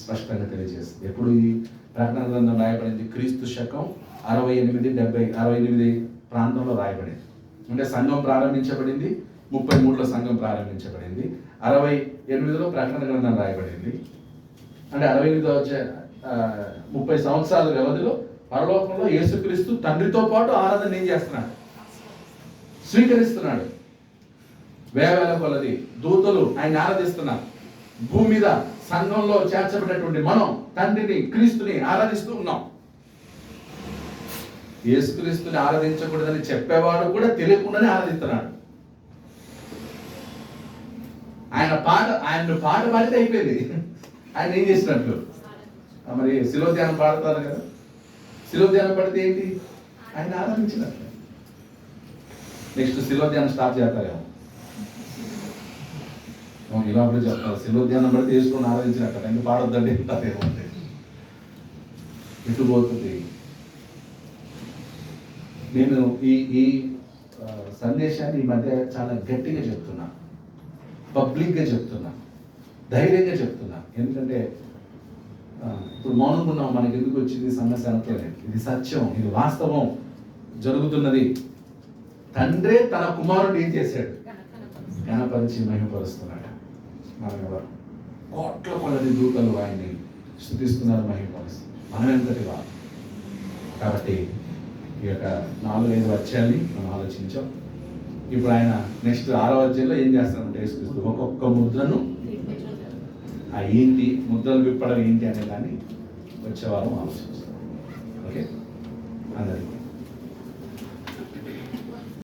స్పష్టంగా తెలియజేస్తుంది. ఎప్పుడు ఈ ప్రకటన గ్రంథం రాయబడింది? క్రీస్తు శకం 68 ప్రాంతంలో రాయబడింది. అంటే సంఘం ప్రారంభించబడింది 33లో సంఘం ప్రారంభించబడింది, 68లో ప్రకటన గ్రంథం రాయబడింది. అంటే 30 సంవత్సరాల వ్యవధిలో పరలోకంలో యేసుక్రీస్తు తండ్రితో పాటు ఆరాధన ఏం చేస్తున్నాడు? స్వీకరిస్తున్నాడు. వేవేల కొలది దూతలు ఆయన ఆరాధిస్తున్నారు. భూమి మీద సంఘంలో చేర్చబడినటువంటి మనం తండ్రిని, క్రీస్తుని ఆరాధిస్తూ ఉన్నాం. యేసుక్రీస్తుని ఆరాధించకూడదని చెప్పేవాడు కూడా తెలియకుండానే ఆరాధిస్తున్నాడు. ఆయన పాట పాడితే అయిపోయింది. ఆయన ఏం చేసినట్లు? మరి శిలోధ్యానం పాడతారు కదా. శిలోధ్యానం పడితే ఏంటి? ఆయన ఆరాధించినట్లు. నెక్స్ట్ శిలోధ్యానం స్టార్ట్ చేస్తారేమో. ఇలా చెప్తారు, శిలోధ్యానం పడితే వేసుకొని ఆరాధించినట్టు. ఎందుకు పాడొద్దండి అంటారేమంటే ఇటు పోతుంది. నేను ఈ సందేశాన్ని ఈ మధ్య చాలా గట్టిగా చెప్తున్నా, పబ్లిక్గా చెప్తున్నా, ధైర్యంగా చెప్తున్నా. ఎందుకంటే ఇప్పుడు మౌనంగా ఉన్నాం. మనకి ఎందుకు వచ్చింది సమస్య అనుకోలేదు. ఇది సత్యం, ఇది వాస్తవం, జరుగుతున్నది. తండ్రే తన కుమారుడు ఏం చేశాడు? ఘనపరిచి మహిమపరుస్తున్నాడు. మనం ఎవరు? కోట్ల కొలది దూతలు ఆయన్ని స్తుతిస్తున్నారు, మహిమపరుస్తున్నారు. మనం ఎంతటి వారు? కాబట్టి ఈ యొక్క 4-5 అధ్యాయాన్ని మనం ఆలోచించాం. ఇప్పుడు ఆయన నెక్స్ట్ 6వ అధ్యాయంలో ఏం చేస్తారంటే యేసుక్రీస్తు ఒక్కొక్క ముద్రను ఏంటి, ముద్రలు విప్పడం ఏంటి అనే దాన్ని వచ్చే వారం ఆలోచిస్తాం. ఓకే అందరికీ